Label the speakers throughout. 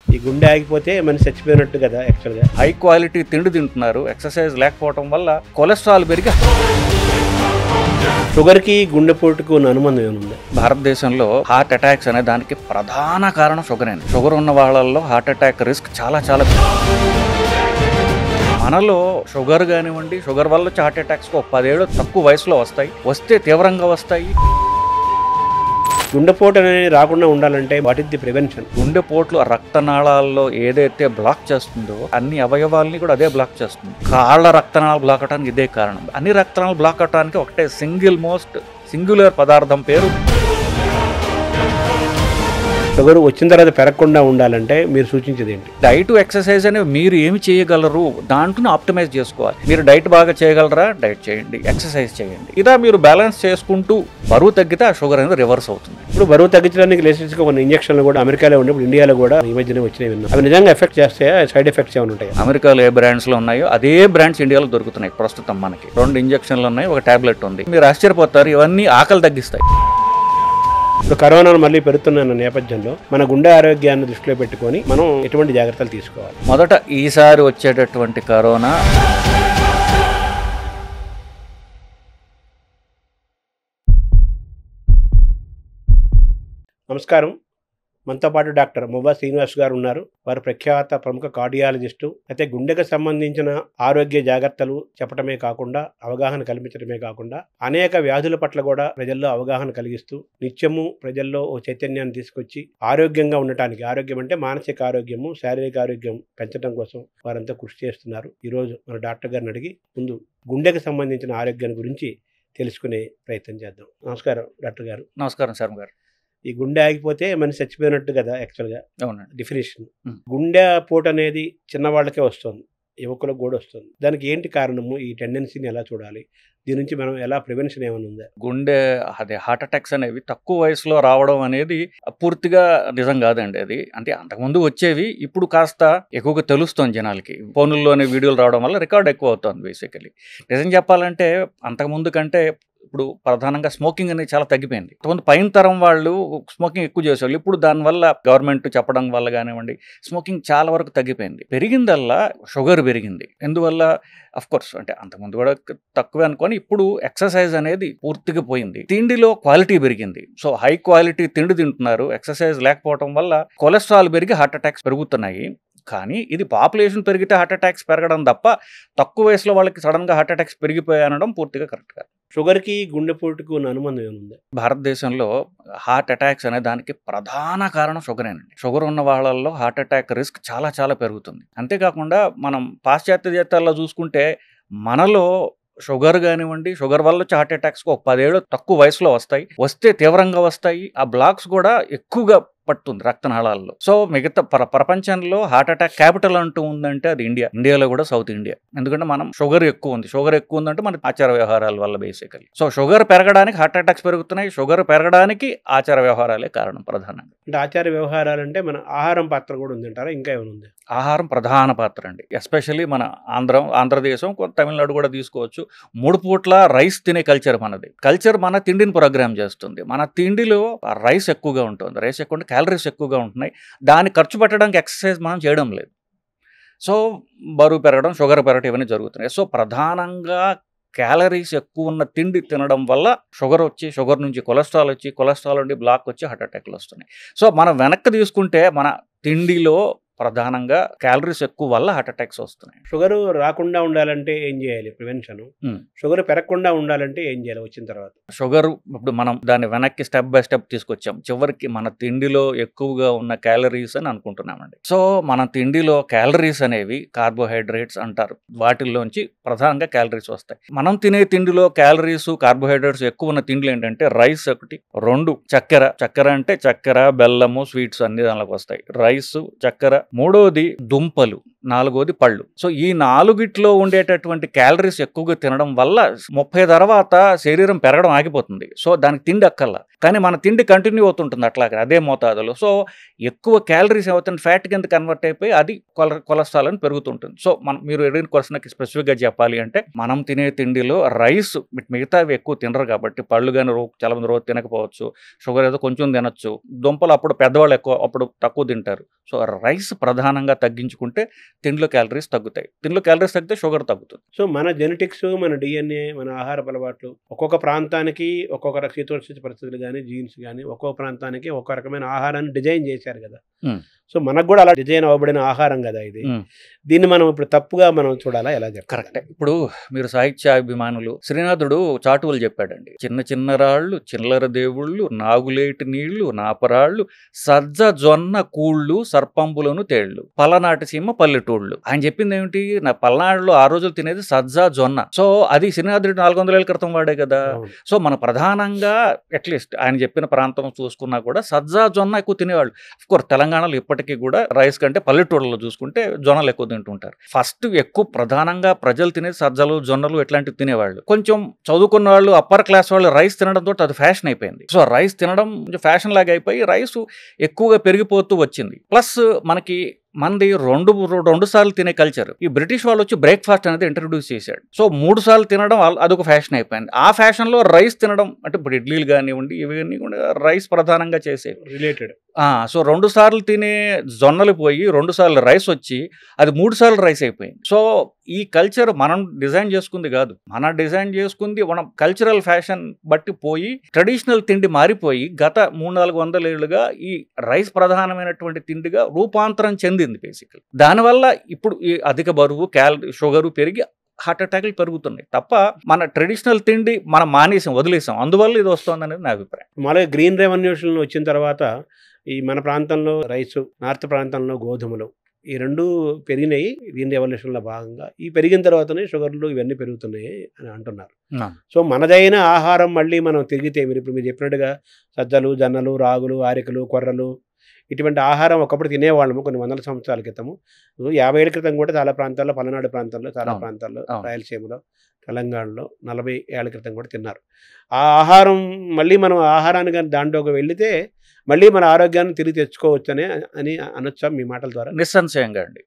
Speaker 1: ఈ గుండె ఆగిపోతే మనిషి చచ్చిపోయినట్టు కదా యాక్చువల్గా.
Speaker 2: హై క్వాలిటీ తిండి తింటున్నారు, ఎక్సర్సైజ్ లేకపోవడం వల్ల కొలెస్ట్రాల్ పెరిగి
Speaker 1: షుగర్కి గుండెపోటుకు ఉన్న అనుబంధం ఏముంది?
Speaker 2: భారతదేశంలో హార్ట్ అటాక్స్ అనే దానికి ప్రధాన కారణం షుగర్ అండి. షుగర్ ఉన్న వాళ్ళల్లో హార్ట్ అటాక్ రిస్క్ చాలా మనలో షుగర్ కానివ్వండి, షుగర్ వల్ల వచ్చే హార్ట్ అటాక్స్ 10 ఏళ్ళు తక్కువ వయసులో వస్తాయి, వస్తే తీవ్రంగా వస్తాయి.
Speaker 1: గుండెపోటు అనేది రాకుండా ఉండాలంటే వాట్ ఇస్ ది ప్రివెన్షన్?
Speaker 2: గుండెపోట్లు రక్తనాళాల్లో ఏదైతే బ్లాక్ చేస్తుందో అన్ని అవయవాల్ని కూడా అదే బ్లాక్ చేస్తుంది. కాళ్ళ రక్తనాళాలు బ్లాక్ అవడానికి ఇదే కారణం. అన్ని రక్తనాళాలు బ్లాక్ అవడానికి ఒకటే సింగులర్ పదార్థం పేరు.
Speaker 1: షుగర్ వచ్చిన తర్వాత పెరగకుండా ఉండాలంటే మీరు సూచించేది ఏంటి?
Speaker 2: డైట్, ఎక్సర్సైజ్ అనేవి మీరు ఏమి చేయగలరు దాంట్లో ఆప్టిమైజ్ చేసుకోవాలి. మీరు డైట్ బాగా చేయగలరా, డైట్ చేయండి, ఎక్సర్సైజ్ చేయండి. ఇలా మీరు బ్యాలెన్స్ చేసుకుంటూ బరువు తగ్గితే ఆ షుగర్ అనేది రివర్స్ అవుతుంది.
Speaker 1: ఇప్పుడు బరువు తగ్గించడానికి లేటెస్ట్గా కొన్ని ఇంజక్షన్లు కూడా అమెరికాలో ఉన్నప్పుడు ఇండియాలో కూడా ఈ మధ్యనే వచ్చినాయి విన్నాం. అవి నిజంగా ఎఫెక్ట్ చేస్తాయా? సైడ్ ఎఫెక్ట్స్ ఏమైనా ఉంటాయి?
Speaker 2: అమెరికాలో ఏ బ్రాండ్స్ లో ఉన్నాయో అదే బ్రాండ్స్ ఇండియాలో దొరుకుతున్నాయి. ప్రస్తుతం మనకి 2 ఇంజక్షన్లు ఉన్నాయి, ఒక టాబ్లెట్ ఉంది. మీరు ఆశ్చర్యపోతారు, ఇవన్నీ ఆకలి తగ్గిస్తాయి.
Speaker 1: ఇప్పుడు కరోనాను మళ్ళీ పెరుగుతున్న నేపథ్యంలో మన గుండె ఆరోగ్యాన్ని దృష్టిలో పెట్టుకొని మనం ఎటువంటి జాగ్రత్తలు తీసుకోవాలి?
Speaker 2: మొదట ఈసారి వచ్చేటటువంటి కరోనా
Speaker 1: నమస్కారం. మనతో పాటు డాక్టర్ మువ్వా శ్రీనివాస్ గారు ఉన్నారు. వారు ప్రఖ్యాత ప్రముఖ కార్డియాలజిస్టు. అయితే గుండెకు సంబంధించిన ఆరోగ్య జాగ్రత్తలు చెప్పడమే కాకుండా, అవగాహన కల్పించడమే కాకుండా అనేక వ్యాధుల పట్ల కూడా ప్రజల్లో అవగాహన కలిగిస్తూ నిత్యము ప్రజల్లో ఓ చైతన్యాన్ని తీసుకొచ్చి ఆరోగ్యంగా ఉండటానికి, ఆరోగ్యం అంటే మానసిక ఆరోగ్యము, శారీరక ఆరోగ్యం పెంచడం కోసం వారంతా కృషి చేస్తున్నారు. ఈరోజు మన డాక్టర్ గారిని అడిగి ముందు గుండెకు సంబంధించిన ఆరోగ్యాన్ని గురించి తెలుసుకునే ప్రయత్నం చేద్దాం. నమస్కారం డాక్టర్ గారు.
Speaker 2: నమస్కారం శర్మ గారు.
Speaker 1: ఈ గుండె ఆగిపోతే మనిషి చచ్చిపోయినట్టు కదా యాక్చువల్గా.
Speaker 2: అవునండి.
Speaker 1: డెఫినేషన్. గుండె పోటు అనేది చిన్నవాళ్ళకే వస్తుంది, యువకులకు కూడా వస్తుంది. దానికి ఏంటి కారణము? ఈ టెండెన్సీని ఎలా చూడాలి? దీని నుంచి మనం ఎలా ప్రివెన్షన్ ఏమైనా ఉందా?
Speaker 2: గుండె హార్ట్ అటాక్స్ అనేవి తక్కువ వయసులో రావడం అనేది పూర్తిగా నిజం కాదండి. అది అంటే అంతకుముందు వచ్చేవి, ఇప్పుడు కాస్త ఎక్కువగా తెలుస్తుంది జనాలకి. ఫోన్లోనే వీడియోలు రావడం వల్ల రికార్డ్ ఎక్కువ అవుతుంది. బేసికలీ నిజం చెప్పాలంటే అంతకుముందు కంటే ఇప్పుడు ప్రధానంగా స్మోకింగ్ అనేది చాలా తగ్గిపోయింది. కొంత పైన తరం వాళ్ళు స్మోకింగ్ ఎక్కువ చేసేవాళ్ళు. ఇప్పుడు దానివల్ల గవర్నమెంట్ చెప్పడం వల్ల కానివ్వండి, స్మోకింగ్ చాలా వరకు తగ్గిపోయింది. పెరిగిందల్లా షుగర్ పెరిగింది. ఎందువల్ల? కోర్స్ అంటే అంతకుముందు కూడా తక్కువే అనుకొని, ఇప్పుడు ఎక్సర్సైజ్ అనేది పూర్తిగా పోయింది. తిండిలో క్వాలిటీ పెరిగింది. సో హై క్వాలిటీ తిండి తింటున్నారు, ఎక్సర్సైజ్ లేకపోవడం వల్ల కొలెస్ట్రాల్ పెరిగి హార్ట్ అటాక్స్ పెరుగుతున్నాయి. కానీ ఇది పాపులేషన్ పెరిగితే హార్ట్ అటాక్స్ పెరగడం తప్ప తక్కువ వయసులో వాళ్ళకి సడన్గా హార్ట్ అటాక్స్ పెరిగిపోయి అనడం పూర్తిగా కరెక్ట్ కాదు.
Speaker 1: షుగర్కి గుండెపోటుకు ఉన్న అనుబంధం ఏముంది?
Speaker 2: భారతదేశంలో హార్ట్ అటాక్స్ అనే దానికి ప్రధాన కారణం షుగరేనండి. షుగర్ ఉన్న వాళ్ళల్లో హార్ట్ అటాక్ రిస్క్ చాలా పెరుగుతుంది. అంతేకాకుండా మనం పాశ్చాత్య దేశాల్లో చూసుకుంటే మనలో షుగర్ కానివ్వండి, షుగర్ వల్ల వచ్చే హార్ట్ అటాక్స్ 10 ఏళ్ళు తక్కువ వయసులో వస్తాయి, వస్తే తీవ్రంగా వస్తాయి. ఆ బ్లాక్స్ కూడా ఎక్కువగా పడుతుంది రక్తనాళాల్లో. సో మిగతా ప్రపంచంలో హార్ట్ అటాక్ క్యాపిటల్ అంటూ ఉందంటే అది ఇండియా. ఇండియాలో కూడా సౌత్ ఇండియా. ఎందుకంటే మనం షుగర్ ఎక్కువ ఉంది. షుగర్ ఎక్కువ ఉందంటే మన ఆచార వ్యవహారాల వల్ల బేసికలీ. సో షుగర్ పెరగడానికి హార్ట్ అటాక్స్ పెరుగుతున్నాయి. షుగర్ పెరగడానికి ఆచార వ్యవహారాలే కారణం ప్రధానంగా.
Speaker 1: అంటే ఆచార వ్యవహారాలు అంటే మన ఆహారం పాత్ర కూడా ఉందంటారా? ఇంకా ఏమైనా ఉంది?
Speaker 2: ఆహారం ప్రధాన పాత్ర అండి. ఎస్పెషల్లీ మన ఆంధ్రదేశం, తమిళనాడు కూడా తీసుకోవచ్చు. 3 పూట్ల రైస్ తినే కల్చర్ మనది. మన తిండిని ప్రోగ్రామ్ చేస్తుంది. మన తిండిలో రైస్ ఎక్కువగా ఉంటుంది. రైస్ ఎక్కువ, క్యాలరీస్ ఎక్కువగా ఉంటున్నాయి. దాన్ని ఖర్చు పెట్టడానికి ఎక్సర్సైజ్ మనం చేయడం లేదు. సో బరువు పెరగడం, షుగర్ పెరగడం ఇవన్నీ జరుగుతున్నాయి. సో ప్రధానంగా క్యాలరీస్ ఎక్కువ ఉన్న తిండి తినడం వల్ల షుగర్ వచ్చి, షుగర్ నుంచి కొలెస్ట్రాల్ వచ్చి, కొలెస్ట్రాల్ నుండి బ్లాక్ వచ్చి హార్ట్ అటాక్లు వస్తున్నాయి. సో మనం వెనక్కి తీసుకుంటే మన తిండిలో ప్రధానంగా క్యాలరీస్ ఎక్కువ వల్ల హార్ట్ అటాక్స్ వస్తున్నాయి.
Speaker 1: షుగర్ రాకుండా ఉండాలంటే ఏం చేయాలి? ప్రివెన్షన్. షుగర్ పెరగకుండా ఉండాలంటే ఏం చేయాలి వచ్చిన తర్వాత?
Speaker 2: షుగర్ ఇప్పుడు మనం దాన్ని వెనక్కి స్టెప్ బై స్టెప్ తీసుకొచ్చాం. చివరికి మన తిండిలో ఎక్కువగా ఉన్న క్యాలరీస్ అని అనుకుంటున్నామండి. సో మన తిండిలో క్యాలరీస్ అనేవి కార్బోహైడ్రేట్స్ అంటారు. వాటిల్లోంచి ప్రధానంగా క్యాలరీస్ వస్తాయి. మనం తినే తిండిలో క్యాలరీస్, కార్బోహైడ్రేట్స్ ఎక్కువ ఉన్న తిండిలు ఏంటంటే రైస్ ఒకటి, 2 చక్కెర అంటే చక్కెర, బెల్లము, స్వీట్స్ అన్ని దానిలోకి వస్తాయి. రైస్, చక్కెర, మూడోది దుంపలు, నాలుగోది పళ్ళు. సో ఈ నాలుగిట్లో ఉండేటటువంటి క్యాలరీస్ ఎక్కువగా తినడం వల్ల 30 తర్వాత శరీరం పెరగడం ఆగిపోతుంది. సో దానికి తిండి అక్కర్లా, కానీ మన తిండి కంటిన్యూ అవుతుంటుంది అట్లాగే అదే మోతాదులో. సో ఎక్కువ క్యాలరీస్ ఏమవుతుంది, ఫ్యాట్ కింద కన్వర్ట్ అయిపోయి అది కొలెస్ట్రాల్ అని పెరుగుతుంటుంది. సో మీరు అడిగిన క్వశ్చన్కి స్పెసిఫిక్గా చెప్పాలి అంటే మనం తినే తిండిలో రైస్ మిగతావి ఎక్కువ తినరు కాబట్టి, పళ్ళు కానీ చాలా మంది రోజు తినకపోవచ్చు, షుగర్ ఏదో కొంచెం తినొచ్చు, దుంపలు అప్పుడు పెద్దవాళ్ళు ఎక్కువ అప్పుడు తక్కువ తింటారు. సో రైస్ ప్రధానంగా తగ్గించుకుంటే తిండిలో క్యాలరీస్ తగ్గుతాయి. తిండిలో క్యాలరీస్ తగ్గితే షుగర్ తగ్గుతుంది.
Speaker 1: సో మన జెనెటిక్స్, మన డిఎన్ఏ, మన ఆహారపు అలవాట్లు ఒక్కొక్క ప్రాంతానికి ఒక్కొక్క శీతోష్ణ పరిస్థితులు కానీ జీన్స్ కానీ ఒక్కొక్క ప్రాంతానికి ఒక్కొక్క రకమైన ఆహారాన్ని డిజైన్ చేశారు కదా. సో మనకు కూడా అలా డిజైన్ అవ్వబడిన ఆహారం కదా ఇది. దీన్ని మనం ఇప్పుడు తప్పుగా మనం చూడాలా, ఎలా చెప్పాలి?
Speaker 2: కరెక్టే. ఇప్పుడు మీరు సాహిత్యాభిమానులు, శ్రీనాథుడు చాటువులు చెప్పాడండి. చిన్న చిన్న రాళ్ళు, చిల్లర దేవుళ్ళు, నాగులేటి నీళ్లు, నాపరాళ్ళు, సజ్జ జొన్న కూళ్ళు, సర్పంబులను తేళ్లు, పలనాటి సీమ పల్లెటూళ్ళు. ఆయన చెప్పింది ఏమిటి, నా పల్నాడులో ఆ రోజులు తినేది సజ్జ జొన్న. సో అది శ్రీనాథుడు 400 ఏళ్ల క్రితం వాడే కదా. సో మన ప్రధానంగా అట్లీస్ట్ ఆయన చెప్పిన ప్రాంతం చూసుకున్నా కూడా సజ్జ జొన్న ఎక్కువ తినేవాళ్ళు. అఫ్కోర్స్ తెలంగాణలో ఇప్పటికీ కూడా రైస్ కంటే పల్లెటూళ్ళలో చూసుకుంటే జొన్నలు ఎక్కువ తింటుంటారు. ఫస్ట్ ఎక్కువ ప్రధానంగా ప్రజలు తినేది సజ్జలు, జొన్నలు ఇట్లాంటివి తినేవాళ్ళు. కొంచెం చదువుకున్న వాళ్ళు, అప్పర్ క్లాస్ వాళ్ళు రైస్ తినడంతో అది ఫ్యాషన్ అయిపోయింది. సో రైస్ తినడం కొంచెం ఫ్యాషన్ లాగా అయిపోయి రైస్ ఎక్కువగా పెరిగిపోతూ వచ్చింది. ప్లస్ మనకి మనది రెండు సార్లు తినే కల్చర్. ఈ బ్రిటిష్ వాళ్ళు వచ్చి బ్రేక్ఫాస్ట్ అనేది ఇంట్రడ్యూస్ చేశాడు. సో 3 సార్లు తినడం అదొక ఫ్యాషన్ అయిపోయింది. ఆ ఫ్యాషన్ లో రైస్ తినడం అంటే ఇప్పుడు ఇడ్లీలు కానివ్వండి ఇవన్నీ కూడా రైస్ ప్రధానంగా చేసే
Speaker 1: రిలేటెడ్.
Speaker 2: సో 2 సార్లు తినే జొన్నలు పోయి 2 సార్లు రైస్ వచ్చి అది 3 సార్లు రైస్ అయిపోయింది. సో ఈ కల్చర్ మనం డిజైన్ చేసుకుంది కాదు, మనం డిజైన్ చేసుకుంది మనం కల్చరల్ ఫ్యాషన్ బట్టి పోయి ట్రెడిషనల్ తిండి మారిపోయి గత 300-400 ఏళ్ళుగా ఈ రైస్ ప్రధానమైనటువంటి తిండిగా రూపాంతరం చెందింది బేసికల్. దానివల్ల ఇప్పుడు ఈ అధిక బరువు, షుగరు పెరిగి హార్ట్ అటాక్లు పెరుగుతున్నాయి తప్ప మన ట్రెడిషనల్ తిండి మనం మానేసాం, వదిలేసాం. అందువల్ల ఇది వస్తుంది అనేది నా అభిప్రాయం.
Speaker 1: మామూలుగా గ్రీన్ రెవల్యూషన్ వచ్చిన తర్వాత ఈ మన ప్రాంతంలో రైసు, నార్త్ ప్రాంతంలో గోధుమలు, ఈ రెండు పెరిగినాయి గ్రీన్ రెవల్యూషన్లో భాగంగా. ఈ పెరిగిన తర్వాతనే షుగర్లు ఇవన్నీ పెరుగుతున్నాయి అని అంటున్నారు. సో మనదైన ఆహారం మళ్ళీ మనం తిరిగితే ఇప్పుడు మీరు చెప్పినట్టుగా సజ్జలు, జొన్నలు, రాగులు, ఆరికలు, కొర్రలు ఇటువంటి ఆహారం ఒకప్పుడు తినేవాళ్ళము కొన్ని వందల సంవత్సరాల క్రితము. 50 ఏళ్ల క్రితం కూడా చాలా ప్రాంతాల్లో, పల్నాడు ప్రాంతాల్లో, చాలా ప్రాంతాల్లో, రాయలసీమలో, తెలంగాణలో 40 ఏళ్ల క్రితం కూడా తిన్నారు. ఆ ఆహారం మళ్ళీ మనం ఆహారాన్ని కానీ దాంట్లోకి వెళితే మళ్ళీ మన ఆరోగ్యాన్ని తిరిగి తెచ్చుకోవచ్చు అని అనొచ్చా మీ మాటల ద్వారా?
Speaker 2: నిస్సంశయంగా అండి,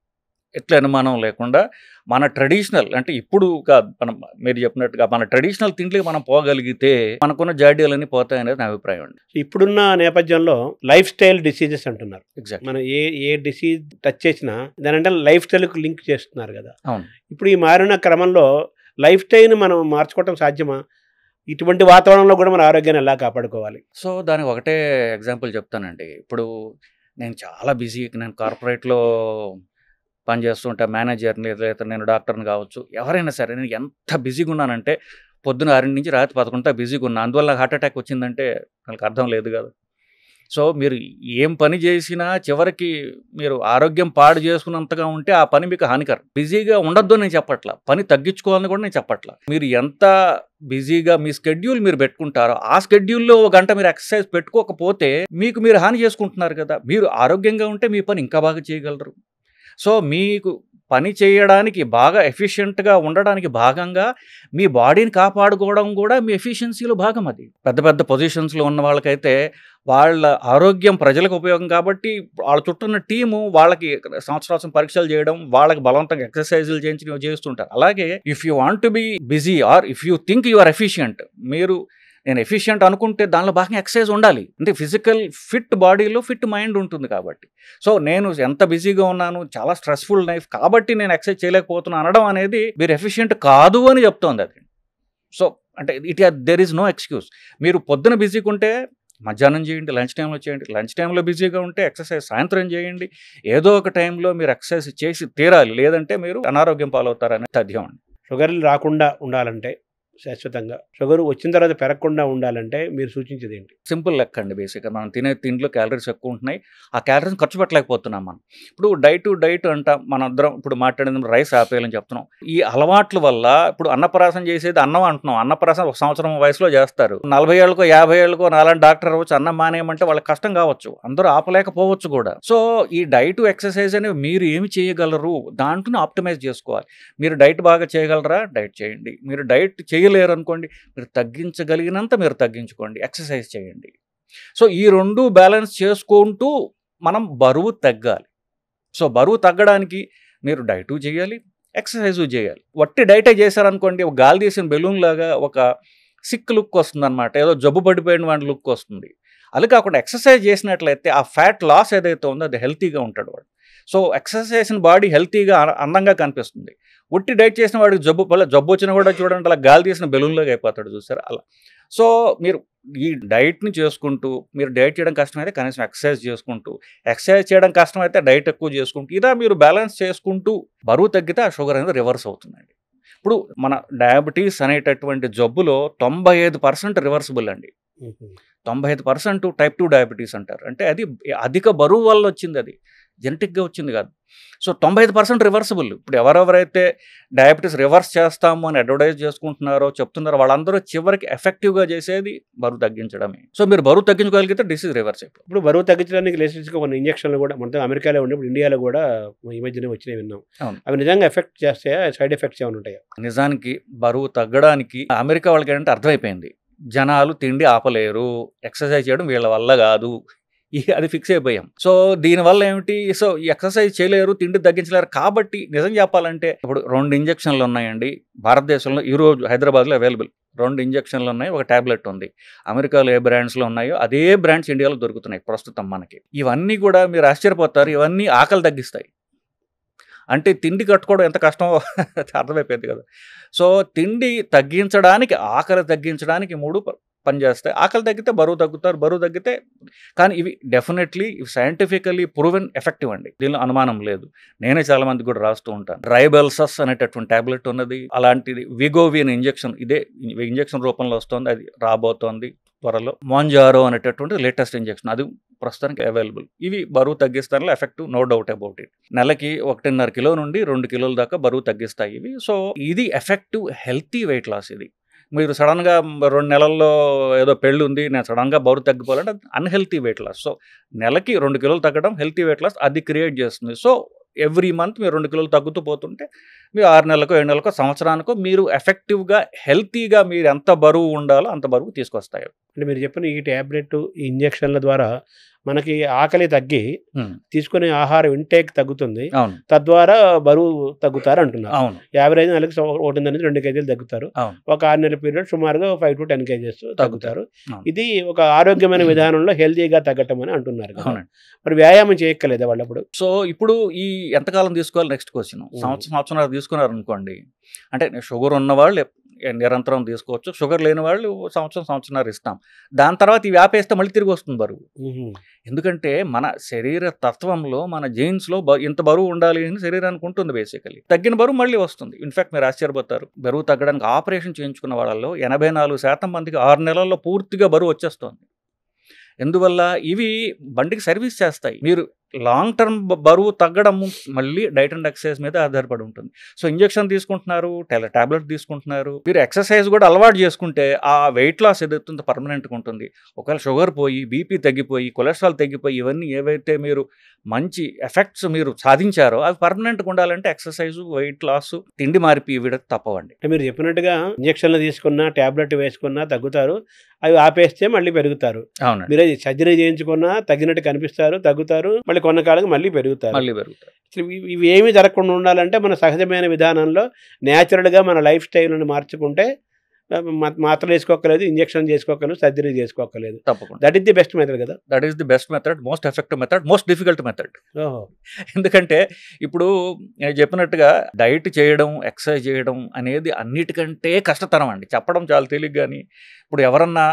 Speaker 2: ఎట్లా అనుమానం లేకుండా మన ట్రెడిషనల్ అంటే ఇప్పుడు కాదు, మనం మీరు చెప్పినట్టుగా మన ట్రెడిషనల్ తిండికి మనం పోగలిగితే మనకున్న జాడ్యాలన్నీ పోతాయనేది నా అభిప్రాయం అండి.
Speaker 1: ఇప్పుడున్న నేపథ్యంలో లైఫ్ స్టైల్ డిసీజెస్ అంటున్నారు.
Speaker 2: ఎగ్జాక్ట్.
Speaker 1: మనం ఏ డిసీజ్ టచ్ చేసినా దానంటే లైఫ్ స్టైల్కి లింక్ చేస్తున్నారు కదా.
Speaker 2: అవును.
Speaker 1: ఇప్పుడు ఈ మారిన క్రమంలో లైఫ్ స్టైల్ని మనం మార్చుకోవటం సాధ్యమా? ఇటువంటి వాతావరణంలో కూడా మన ఆరోగ్యాన్ని ఎలా కాపాడుకోవాలి?
Speaker 2: సో దానికి ఒకటే ఎగ్జాంపుల్ చెప్తానండి. ఇప్పుడు నేను చాలా బిజీ, నేను కార్పొరేట్లో పనిచేస్తుంటా, మేనేజర్ని లేదా నేను డాక్టర్ని కావచ్చు, ఎవరైనా సరే నేను ఎంత బిజీగా ఉన్నానంటే పొద్దున 6 నుంచి రాత్రి 11 బిజీగా ఉన్నా, అందువల్ల హార్ట్ అటాక్ వచ్చిందంటే నాకు అర్థం లేదు కదా. సో మీరు ఏం పని చేసినా చివరికి మీరు ఆరోగ్యం పాడు చేసుకున్నంతగా ఉంటే ఆ పని మీకు హానికరం. బిజీగా ఉండొద్దు నేను చెప్పట్లా, పని తగ్గించుకోవాలని కూడా నేను చెప్పట్లా. మీరు ఎంత బిజీగా మీ స్కెడ్యూల్ మీరు పెట్టుకుంటారో ఆ స్కెడ్యూల్లో 1 గంట మీరు ఎక్సర్సైజ్ పెట్టుకోకపోతే మీకు మీరు హాని చేసుకుంటున్నారు కదా. మీరు ఆరోగ్యంగా ఉంటే మీ పని ఇంకా బాగా చేయగలరు. సో మీకు పని చేయడానికి బాగా ఎఫిషియెంట్గా ఉండడానికి భాగంగా మీ బాడీని కాపాడుకోవడం కూడా మీ ఎఫిషియన్సీలో భాగం. అది పెద్ద పెద్ద పొజిషన్స్లో ఉన్న వాళ్ళకైతే వాళ్ళ ఆరోగ్యం ప్రజలకు ఉపయోగం కాబట్టి వాళ్ళ చుట్టూ ఉన్న టీము వాళ్ళకి సంవత్సరాలు పరీక్షలు చేయడం, వాళ్ళకి బలవంతంగా ఎక్సర్సైజులు చేస్తుంటారు. అలాగే if you want to be busy or if you think you are efficient, మీరు నేను ఎఫిషియంట్ అనుకుంటే దానిలో బాగా ఎక్సర్సైజ్ ఉండాలి. అంటే ఫిజికల్ ఫిట్ బాడీలో ఫిట్ మైండ్ ఉంటుంది కాబట్టి. సో నేను ఎంత బిజీగా ఉన్నాను, చాలా స్ట్రెస్ఫుల్ లైఫ్ కాబట్టి నేను ఎక్సర్సైజ్ చేయలేకపోతున్నాను అనడం అనేది మీరు ఎఫిషియంట్ కాదు అని చెప్తోంది అది. సో అంటే దెర్ ఈజ్ నో ఎక్స్క్యూజ్. మీరు పొద్దున బిజీగా ఉంటే మధ్యాహ్నం చేయండి, లంచ్ టైంలో చేయండి, లంచ్ టైంలో బిజీగా ఉంటే ఎక్సర్సైజ్ సాయంత్రం చేయండి. ఏదో ఒక టైంలో మీరు ఎక్సర్సైజ్ చేసి తీరాలి, లేదంటే మీరు అనారోగ్యం పాలవుతారనే తథ్యం అండి.
Speaker 1: షుగర్లు రాకుండా ఉండాలంటే శాశ్వతంగా షుగర్ వచ్చిన తర్వాత పెరగకుండా ఉండాలంటే మీరు సూచించేది ఏంటి?
Speaker 2: సింపుల్ లెక్క అండి. బేసిక్గా మనం తినే తిండిలో క్యాలరీస్ ఎక్కువ ఉంటున్నాయి. ఆ క్యాలరీస్ ఖర్చు పెట్టలేకపోతున్నాం మనం. ఇప్పుడు డైట్ అంటాం, మనందరం ఇప్పుడు మాట్లాడేది రైస్ ఆపేయాలని చెప్తున్నాం. ఈ అలవాట్ల వల్ల ఇప్పుడు అన్నప్రాసం చేసేది అన్నం అంటున్నాం. అన్నప్రాసం ఒక సంవత్సరం వయసులో చేస్తారు. 40 ఏళ్ళకో 50 ఏళ్ళకో నాలాంటి డాక్టర్ అవ్వచ్చు, అన్నం మానేయమంటే వాళ్ళకి కష్టం కావచ్చు, అందరూ ఆపలేకపోవచ్చు కూడా. సో ఈ డైట్ ఎక్సర్సైజ్ అనేవి మీరు ఏమి చేయగలరు, దాంట్లో ఆప్టిమైజ్ చేసుకోవాలి. మీరు డైట్ బాగా చేయగలరా, డైట్ చేయండి. మీరు డైట్ చేయలేరు అనుకోండి, మీరు తగ్గించగలిగినంత మీరు తగ్గించుకోండి, ఎక్సర్సైజ్ చేయండి. సో ఈ రెండు బ్యాలెన్స్ చేసుకుంటూ మనం బరువు తగ్గాలి. సో బరువు తగ్గడానికి మీరు డైటు చేయాలి, ఎక్సర్సైజు చేయాలి. వట్టి డైటే చేశారనుకోండి, ఒక గాలి తీసిన బెలూన్ లాగా ఒక సిక్ లుక్ వస్తుంది అనమాట, ఏదో జబ్బు పడిపోయిన వాడి లుక్ వస్తుంది. అది కాకుండా ఎక్సర్సైజ్ చేసినట్లయితే ఆ ఫ్యాట్ లాస్ ఏదైతే ఉందో అది హెల్తీగా ఉంటాడు వాడు. సో ఎక్సర్సైజ్ చేసిన బాడీ హెల్తీగా అందంగా కనిపిస్తుంది. ఒట్టి డైట్ చేసిన వాడికి జబ్బు వచ్చినా కూడా చూడండి అలా గాలి తీసిన బెలూన్లాగా అయిపోతాడు, చూసారు అలా. సో మీరు ఈ డైట్ని చేసుకుంటూ, మీరు డైట్ చేయడం కష్టమైతే కనీసం ఎక్సర్సైజ్ చేసుకుంటూ, ఎక్సర్సైజ్ చేయడం కష్టమైతే డైట్ ఎక్కువ చేసుకుంటూ, ఇలా మీరు బ్యాలెన్స్ చేసుకుంటూ బరువు తగ్గితే ఆ షుగర్ అనేది రివర్స్ అవుతుందండి. ఇప్పుడు మన డయాబెటీస్ అనేటటువంటి జబ్బులో 95% రివర్సిబుల్ అండి. 95% టైప్ 2 డయాబెటీస్ అంటారు. అంటే అది అధిక బరువు వల్ల వచ్చింది, అది జెనెటిక్గా వచ్చింది కాదు. So 95% reversible. ఇప్పుడు ఎవరెవరైతే డయాబెటీస్ రివర్స్ చేస్తాము అని అడ్వర్టైజ్ చేసుకుంటున్నారో చెప్తున్నారో వాళ్ళందరూ చివరికి ఎఫెక్టివ్గా చేసేది బరువు తగ్గించడమే. సో మీరు బరువు తగ్గించగలిగితే డిసీజ్ రివర్స్ అయిపోతుంది.
Speaker 1: ఇప్పుడు బరువు తగ్గించడానికి లేటెస్ట్గా కొన్ని ఇంజక్షన్లు కూడా మొత్తం అమెరికాలో ఉండే, ఇప్పుడు ఇండియాలో కూడా ఈ మధ్యనే వచ్చినాయి విన్నాం. అవి నిజంగా ఎఫెక్ట్ చేస్తాయా, సైడ్ ఎఫెక్ట్స్ ఏమైనా ఉంటాయా?
Speaker 2: నిజానికి బరువు తగ్గడానికి అమెరికా వాళ్ళకి ఏంటంటే అర్థమైపోయింది, జనాలు తిండి ఆపలేరు, ఎక్సర్సైజ్ చేయడం వీళ్ళ వల్ల కాదు, అది ఫిక్స్ అయిపోయాం. సో దీనివల్ల ఏమిటి, సో ఎక్సర్సైజ్ చేయలేరు, తిండి తగ్గించలేరు. కాబట్టి నిజం చెప్పాలంటే ఇప్పుడు 2 ఇంజక్షన్లు ఉన్నాయండి భారతదేశంలో ఈరోజు హైదరాబాద్లో అవైలబుల్. 2 ఇంజక్షన్లు ఉన్నాయి, ఒక ట్యాబ్లెట్ ఉంది. అమెరికాలో ఏ బ్రాండ్స్లో ఉన్నాయో అదే బ్రాండ్స్ ఇండియాలో దొరుకుతున్నాయి ప్రస్తుతం మనకి. ఇవన్నీ కూడా మీరు ఆశ్చర్యపోతారు, ఇవన్నీ ఆకలి తగ్గిస్తాయి. అంటే తిండి కట్టుకోవడం ఎంత కష్టమో అర్థమైపోయింది కదా. సో తిండి తగ్గించడానికి, ఆకలి తగ్గించడానికి 3 పనిచేస్తాయి. ఆకలి తగ్గితే బరువు తగ్గుతారు, బరువు తగ్గితే. కానీ ఇవి డెఫినెట్లీ ఇవి సైంటిఫికల్లీ ప్రూవెన్ ఎఫెక్టివ్ అండి, దీనిలో అనుమానం లేదు. నేనే చాలా మంది కూడా రాస్తూ ఉంటాను. రైబెల్సస్ అనేటటువంటి ట్యాబ్లెట్ ఉన్నది, అలాంటిది విగోవిన్ ఇంజెక్షన్, ఇదే ఇంజెక్షన్ రూపంలో వస్తుంది, అది రాబోతోంది త్వరలో. మోంజారో అనేటటువంటి లేటెస్ట్ ఇంజెక్షన్, అది ప్రస్తుతానికి అవైలబుల్. ఇవి బరువు తగ్గిస్తానిలో effective, no doubt about it. నెలకి 1.5 కిలో నుండి 2 కిలోల దాకా బరువు తగ్గిస్తాయి ఇవి. సో ఇది ఎఫెక్టివ్ హెల్తీ వెయిట్ లాస్. ఇది మీరు సడన్గా 2 నెలల్లో ఏదో పెళ్ళి ఉంది, నేను సడన్గా బరువు తగ్గిపోవాలంటే అది అన్హెల్తీ వెయిట్ లాస్. సో నెలకి 2 కిలోలు తగ్గడం హెల్తీ వెయిట్ లాస్ అది క్రియేట్ చేస్తుంది. సో ఎవ్రీ మంత్ మీరు 2 కిలోలు తగ్గుతూ పోతుంటే మీరు 6 నెలలకో 7 నెలలకో సంవత్సరానికో మీరు ఎఫెక్టివ్గా హెల్తీగా మీరు ఎంత బరువు ఉండాలో అంత బరువు తీసుకొస్తాయి.
Speaker 1: అంటే మీరు చెప్పిన ఈ ట్యాబ్లెట్, ఈ ఇంజక్షన్ల ద్వారా మనకి ఆకలి తగ్గి తీసుకునే ఆహారం ఇంటేక్ తగ్గుతుంది, తద్వారా బరువు తగ్గుతారు అంటున్నారు. యావరేజ్ నెలకి 1 నుంచి 2 కేజీలు తగ్గుతారు. ఒక 6 నెలల పీరియడ్ సుమారుగా 5 to 10 కేజీస్ తగ్గుతారు. ఇది ఒక ఆరోగ్యమైన విధానంలో హెల్తీగా తగ్గటం అని అంటున్నారు. మరి వ్యాయామం చేయక్కర్లేదా వాళ్ళప్పుడు?
Speaker 2: సో ఇప్పుడు ఈ ఎంతకాలం తీసుకోవాలి నెక్స్ట్ క్వశ్చన్. సంవత్సరం తీసుకున్నారు అనుకోండి, అంటే షుగర్ ఉన్నవాళ్ళు నిరంతరం తీసుకోవచ్చు, షుగర్ లేని వాళ్ళు సంవత్సరం ఇస్తాం. దాని తర్వాత ఇవి ఆపేస్తే మళ్ళీ తిరిగి వస్తుంది బరువు. ఎందుకంటే మన శరీర తత్వంలో, మన జీన్స్లో ఇంత బరువు ఉండాలి అని శరీరానికి ఉంటుంది. బేసికలీ తగ్గిన బరువు మళ్ళీ వస్తుంది. ఇన్ఫాక్ట్ మీరు ఆశ్చర్యపోతారు, బరువు తగ్గడానికి ఆపరేషన్ చేయించుకున్న వాళ్ళలో 84% మందికి 6 నెలల్లో పూర్తిగా బరువు వచ్చేస్తుంది. ఎందువల్ల ఇవి బండికి సర్వీస్ చేస్తాయి. మీరు లాంగ్ టర్మ్ బరువు తగ్గడం మళ్ళీ డైట్ అండ్ ఎక్సర్సైజ్ మీద ఆధారపడి ఉంటుంది. సో ఇంజెక్షన్ తీసుకుంటున్నారు, టాబ్లెట్ తీసుకుంటున్నారు, మీరు ఎక్సర్సైజ్ కూడా అలవాటు చేసుకుంటే ఆ వెయిట్ లాస్ ఏదైతుందో పర్మనెంట్గా ఉంటుంది. ఒకవేళ షుగర్ పోయి, బీపీ తగ్గిపోయి, కొలెస్ట్రాల్ తగ్గిపోయి, ఇవన్నీ ఏవైతే మీరు మంచి ఎఫెక్ట్స్ మీరు సాధించారో అవి పర్మనెంట్గా ఉండాలంటే ఎక్సర్సైజ్, వెయిట్ లాస్, తిండి మార్పి ఇవి తప్పవండి.
Speaker 1: అంటే మీరు చెప్పినట్టుగా ఇంజక్షన్లు తీసుకున్నా, టాబ్లెట్ వేసుకున్నా తగ్గుతారు, అవి ఆపేస్తే మళ్ళీ పెరుగుతారు.
Speaker 2: అవును,
Speaker 1: మీరు సర్జరీ చేయించుకున్నా తగ్గినట్టు కనిపిస్తారు, తగ్గుతారు, మళ్ళీ కొన్నకాలంగా మళ్ళీ పెరుగుతారు. ఇవి ఏమీ జరగకుండా ఉండాలంటే మన సహజమైన విధానంలో న్యాచురల్గా మన లైఫ్ స్టైల్ని మార్చుకుంటే మాత్రలు వేసుకోక్కర్లేదు, ఇంజక్షన్ చేసుకోక్కర్లేదు, సర్జరీ చేసుకోక్కర్లేదు.
Speaker 2: తప్పకుండా
Speaker 1: that is the best method కదా.
Speaker 2: That is the best method, most effective method, most difficult method. ఎందుకంటే ఇప్పుడు నేను చెప్పినట్టుగా డైట్ చేయడం, ఎక్సర్సైజ్ చేయడం అనేది అన్నిటికంటే కష్టతరం అండి. చెప్పడం చాలా తేలిక, కానీ ఇప్పుడు ఎవరన్నా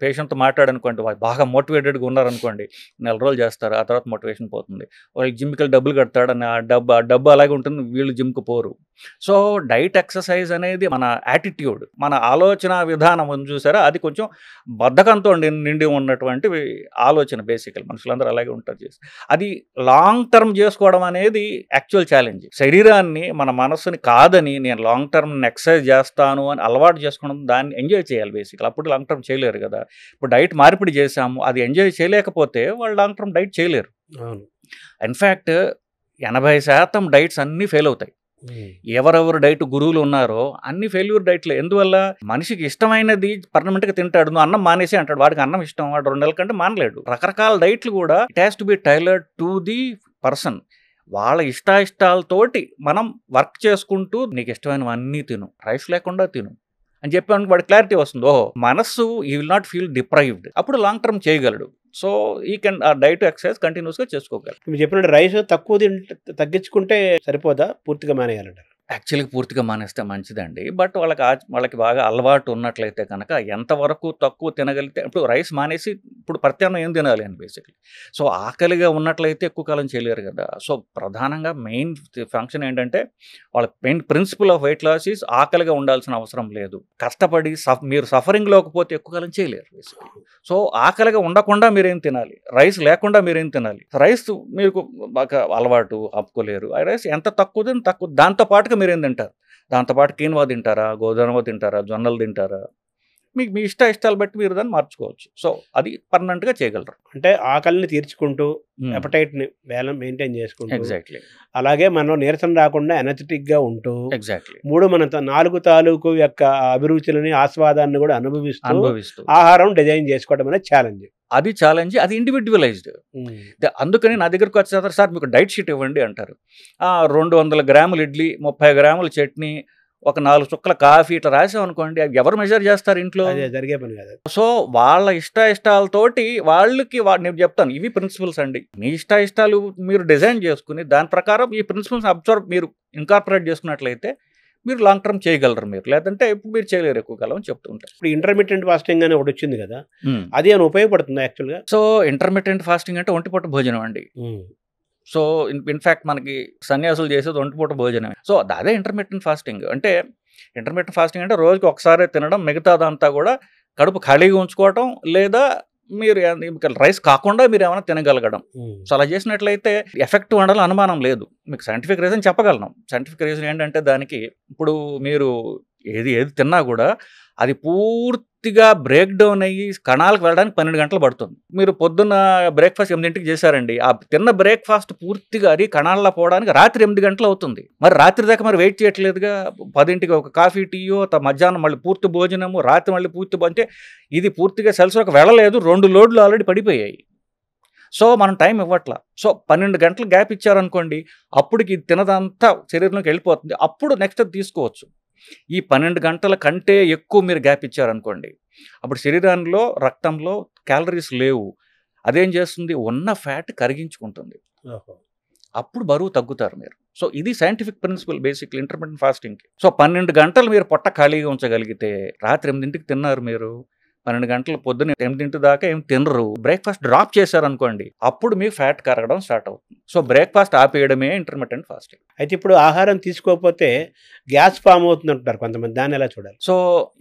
Speaker 2: పేషెంట్తో మాట్లాడనుకోండి, వాళ్ళు బాగా మోటివేటెడ్గా ఉన్నారనుకోండి, నెల రోజులు చేస్తారు, ఆ తర్వాత మోటివేషన్ పోతుంది. వాళ్ళకి జిమ్కి డబ్బులు కడతాడు అని ఆ డబ్బు అలాగే ఉంటుంది, వీళ్ళు జిమ్కి పోరు. సో డైట్ ఎక్సర్సైజ్ అనేది మన యాటిట్యూడ్, మన ఆలోచన విధానం ఉంది చూసారా, అది కొంచెం బద్ధకంతో నిండి ఉన్నటువంటి ఆలోచన. బేసికల్ మనుషులందరూ అలాగే ఉంటారు చేసి, అది లాంగ్ టర్మ్ చేసుకోవడం అనేది యాక్చువల్ ఛాలెంజ్. శరీరాన్ని, మన మనస్సుని కాదని నేను లాంగ్ టర్మ్ ఎక్సర్సైజ్ చేస్తాను అని అలవాటు చేసుకోవడం, దాన్ని ఎంజాయ్ చేయాలి బేసికల్. అప్పుడు లాంగ్ టర్మ్ చేయలేరు కదా. ఇప్పుడు డైట్ మార్పిడి చేసాము, అది ఎంజాయ్ చేయలేకపోతే వాళ్ళు లాంగ్ టర్మ్ డైట్ చేయలేరు. ఇన్ఫ్యాక్ట్ 80% డైట్స్ అన్నీ ఫెయిల్ అవుతాయి. ఎవరెవరు డైట్ గురువులు ఉన్నారో అన్ని ఫెయిల్యూర్ డైట్లు. ఎందువల్ల? మనిషికి ఇష్టమైనది పర్మనెంట్గా తింటాడు, నువ్వు అన్నం మానేసి అంటాడు, వాడికి అన్నం ఇష్టం, వాడు 2 నెలల కంటే మానలేడు. రకరకాల డైట్లు కూడా it has to be tailored to the person. వాళ్ళ ఇష్టాలతోటి మనం వర్క్ చేసుకుంటూ నీకు ఇష్టమైనవన్నీ తిను, రైస్ లేకుండా తిను అని చెప్పి వాడి క్లారిటీ వస్తుంది. ఓహో, మనస్సు ఈ విల్ నాట్ ఫీల్ డిప్రైవ్డ్, అప్పుడు లాంగ్ టర్మ్ చేయగలడు. సో ఈ కెన్ ఆ డైట్ ఎక్సర్సైజ్ కంటిన్యూస్గా చేసుకోగలరు.
Speaker 1: మీరు చెప్పినట్టు రైస్ తక్కువ తగ్గించుకుంటే సరిపోదా, పూర్తిగా మానేయాలంటారు?
Speaker 2: యాక్చువల్గా పూర్తిగా మానేస్తే మంచిదండి. బట్ వాళ్ళకి బాగా అలవాటు ఉన్నట్లయితే కనుక ఎంతవరకు తక్కువ తినగలిగితే, ఇప్పుడు రైస్ మానేసి ఇప్పుడు ప్రత్యామ్నాయం ఏం తినాలి అని బేసిక్లీ. సో ఆకలిగా ఉన్నట్లయితే ఎక్కువ కాలం చేయలేరు కదా. సో ప్రధానంగా మెయిన్ ఫంక్షన్ ఏంటంటే, వాళ్ళ main principle of weight loss is ఆకలిగా ఉండాల్సిన అవసరం లేదు. కష్టపడి మీరు సఫరింగ్లోకి పోతే ఎక్కువ కాలం చేయలేరు బేసిక్లీ. సో ఆకలిగా ఉండకుండా మీరేం తినాలి, రైస్ లేకుండా మీరేం తినాలి. రైస్ మీకు బాగా అలవాటు, ఆపుకోలేరు. ఆ రైస్ ఎంత తక్కువ తక్కువ, దాంతోపాటుగా మీరేం తింటారు, దాంతోపాటు కీన్వా తింటారా, గోధుమ తింటారా, జొన్నలు తింటారా, మీకు మీ ఇష్టాలు బట్టి మీరు దాన్ని మార్చుకోవచ్చు. సో అది పర్మనెంట్గా చేయగలరు.
Speaker 1: అంటే ఆకలిని తీర్చుకుంటూ అపటైట్ని మెయింటైన్ చేసుకుంటూ,
Speaker 2: ఎగ్జాక్ట్లీ,
Speaker 1: అలాగే మనం నీరసం రాకుండా ఎనర్జెటిక్గా ఉంటూ,
Speaker 2: ఎగ్జాక్ట్లీ,
Speaker 1: 4 తాలూకు యొక్క అభిరుచులని, ఆస్వాదాన్ని కూడా అనుభవిస్తూ ఆహారం డిజైన్ చేసుకోవడం అనేది ఛాలెంజ్.
Speaker 2: అది ఛాలెంజ్, అది ఇండివిజువలైజ్డ్. అందుకని నా దగ్గరకు వచ్చేసారు, సార్ మీకు డైట్ షీట్ ఇవ్వండి అంటారు. 200 గ్రాములు ఇడ్లీ, 30 గ్రాముల చట్నీ, ఒక 4 చుక్కల కాఫీ ఇట్లా రాసాం అనుకోండి, అవి ఎవరు మెజర్ చేస్తారు ఇంట్లో?
Speaker 1: జరిగే పని కాదు.
Speaker 2: సో వాళ్ళ ఇష్టాలతోటి వాళ్ళకి నేను చెప్తాను, ఇవి ప్రిన్సిపల్స్ అండి. మీ ఇష్టాలు మీరు డిజైన్ చేసుకుని దాని ప్రకారం ఈ ప్రిన్సిపల్స్ మీరు ఇన్కార్పొరేట్ చేసుకున్నట్లయితే మీరు లాంగ్ టర్మ్ చేయగలరు. మీరు లేదంటే ఇప్పుడు మీరు చేయలేరు ఎక్కువ కాలం అని చెప్తూ ఉంటారు.
Speaker 1: ఇప్పుడు ఇంటర్మీడియట్ ఫాస్టింగ్ అని ఒకటి వచ్చింది కదా, అది ఏమైనా ఉపయోగపడుతుంది యాక్చువల్గా?
Speaker 2: సో ఇంటర్మీడియట్ ఫాస్టింగ్ అంటే ఒంటిపూట భోజనం అండి. సో ఇన్ఫ్యాక్ట్ మనకి సన్యాసులు చేసేది ఒంటిపూట భోజనమే. సో అదే ఇంటర్మీడియట్ ఫాస్టింగ్ అంటే. ఇంటర్మీడియట్ ఫాస్టింగ్ అంటే రోజుకి ఒకసారి తినడం, మిగతాదంతా కూడా కడుపు ఖాళీగా ఉంచుకోవటం, లేదా మీరు రైస్ కాకుండా మీరు ఏమైనా తినగలగడం. సో అలా చేసినట్లయితే ఎఫెక్టివ్ ఉండాలని అనుమానం లేదు. మీకు సైంటిఫిక్ రీజన్ చెప్పగలను. సైంటిఫిక్ రీజన్ ఏంటంటే, దానికి ఇప్పుడు మీరు ఏది తిన్నా కూడా అది పూర్తిగా బ్రేక్ డౌన్ అయ్యి కణాలకు వెళ్ళడానికి 12 గంటలు పడుతుంది. మీరు పొద్దున్న బ్రేక్ఫాస్ట్ 8ంటికి చేశారండి, ఆ తిన్న బ్రేక్ఫాస్ట్ పూర్తిగా అది కణాల్లో పోవడానికి రాత్రి 8 గంటలు అవుతుంది. మరి రాత్రి దాకా మరి వెయిట్ చేయట్లేదుగా. 10ంటికి ఒక కాఫీ, టీయో, మధ్యాహ్నం మళ్ళీ పూర్తి భోజనము, రాత్రి మళ్ళీ పూర్తి, అంటే ఇది పూర్తిగా సెల్స్లోకి వెళ్ళలేదు. 2 లోడ్లు ఆల్రెడీ పడిపోయాయి. సో మనం టైం ఇవ్వట్లా. సో 12 గంటలు గ్యాప్ ఇచ్చారనుకోండి, అప్పటికి తినదంతా శరీరంలోకి వెళ్ళిపోతుంది. అప్పుడు నెక్స్ట్ తీసుకోవచ్చు. ఈ 12 గంటల కంటే ఎక్కువ మీరు గ్యాప్ ఇచ్చారనుకోండి, అప్పుడు శరీరంలో, రక్తంలో క్యాలరీస్ లేవు. అదేం చేస్తుంది, ఉన్న ఫ్యాట్ కరిగించుకుంటుంది. అప్పుడు బరువు తగ్గుతారు మీరు. సో ఇది సైంటిఫిక్ ప్రిన్సిపల్ బేసిక్లీ ఇంటర్మీడియట్ ఫాస్టింగ్కి. సో 12 గంటలు మీరు పొట్ట ఖాళీగా ఉంచగలిగితే, రాత్రి 8ంటికి తిన్నారు మీరు, 12 గంటలు పొద్దున్న 8 దాకా ఏం తినరు, బ్రేక్ఫాస్ట్ డ్రాప్ చేశారనుకోండి, అప్పుడు మీ ఫ్యాట్ కరగడం స్టార్ట్ అవుతుంది. సో బ్రేక్ఫాస్ట్ ఆపేయడమే ఇంటర్మిటెంట్ ఫాస్టింగ్.
Speaker 1: అయితే ఇప్పుడు ఆహారం తీసుకోకపోతే గ్యాస్ ఫామ్ అవుతుంది అంటారు కొంతమంది, దాన్ని ఎలా చూడాలి?
Speaker 2: సో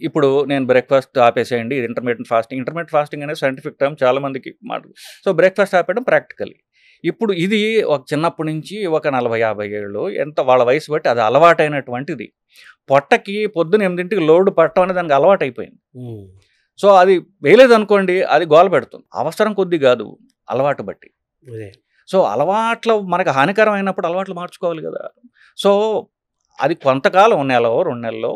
Speaker 2: ఇప్పుడు నేను బ్రేక్ఫాస్ట్ ఆపేసేయండి, ఇది ఇంటర్మీడియట్ ఫాస్టింగ్. ఇంటర్మీడియట్ ఫాస్టింగ్ అనేది సైంటిఫిక్ టర్మ్, చాలా మందికి మాట. సో బ్రేక్ఫాస్ట్ ఆపేయడం ప్రాక్టికల్లీ. ఇప్పుడు ఇది ఒక చిన్నప్పటి నుంచి ఒక 40-50 ఏళ్ళు ఎంత వాళ్ళ వయసు బట్టి అది అలవాటైనటువంటిది. పొట్టకి పొద్దున్న 8ంటికి లోడ్ పట్టడం అనేది దానికి అలవాటు అయిపోయింది. సో అది వేయలేదనుకోండి, అది గోల పెడుతుంది. అవసరం కొద్ది కాదు, అలవాటు బట్టి. సో అలవాట్లు మనకు హానికరం అయినప్పుడు అలవాట్లు మార్చుకోవాలి కదా. సో అది కొంతకాలం, నెలలో 2 నెలల్లో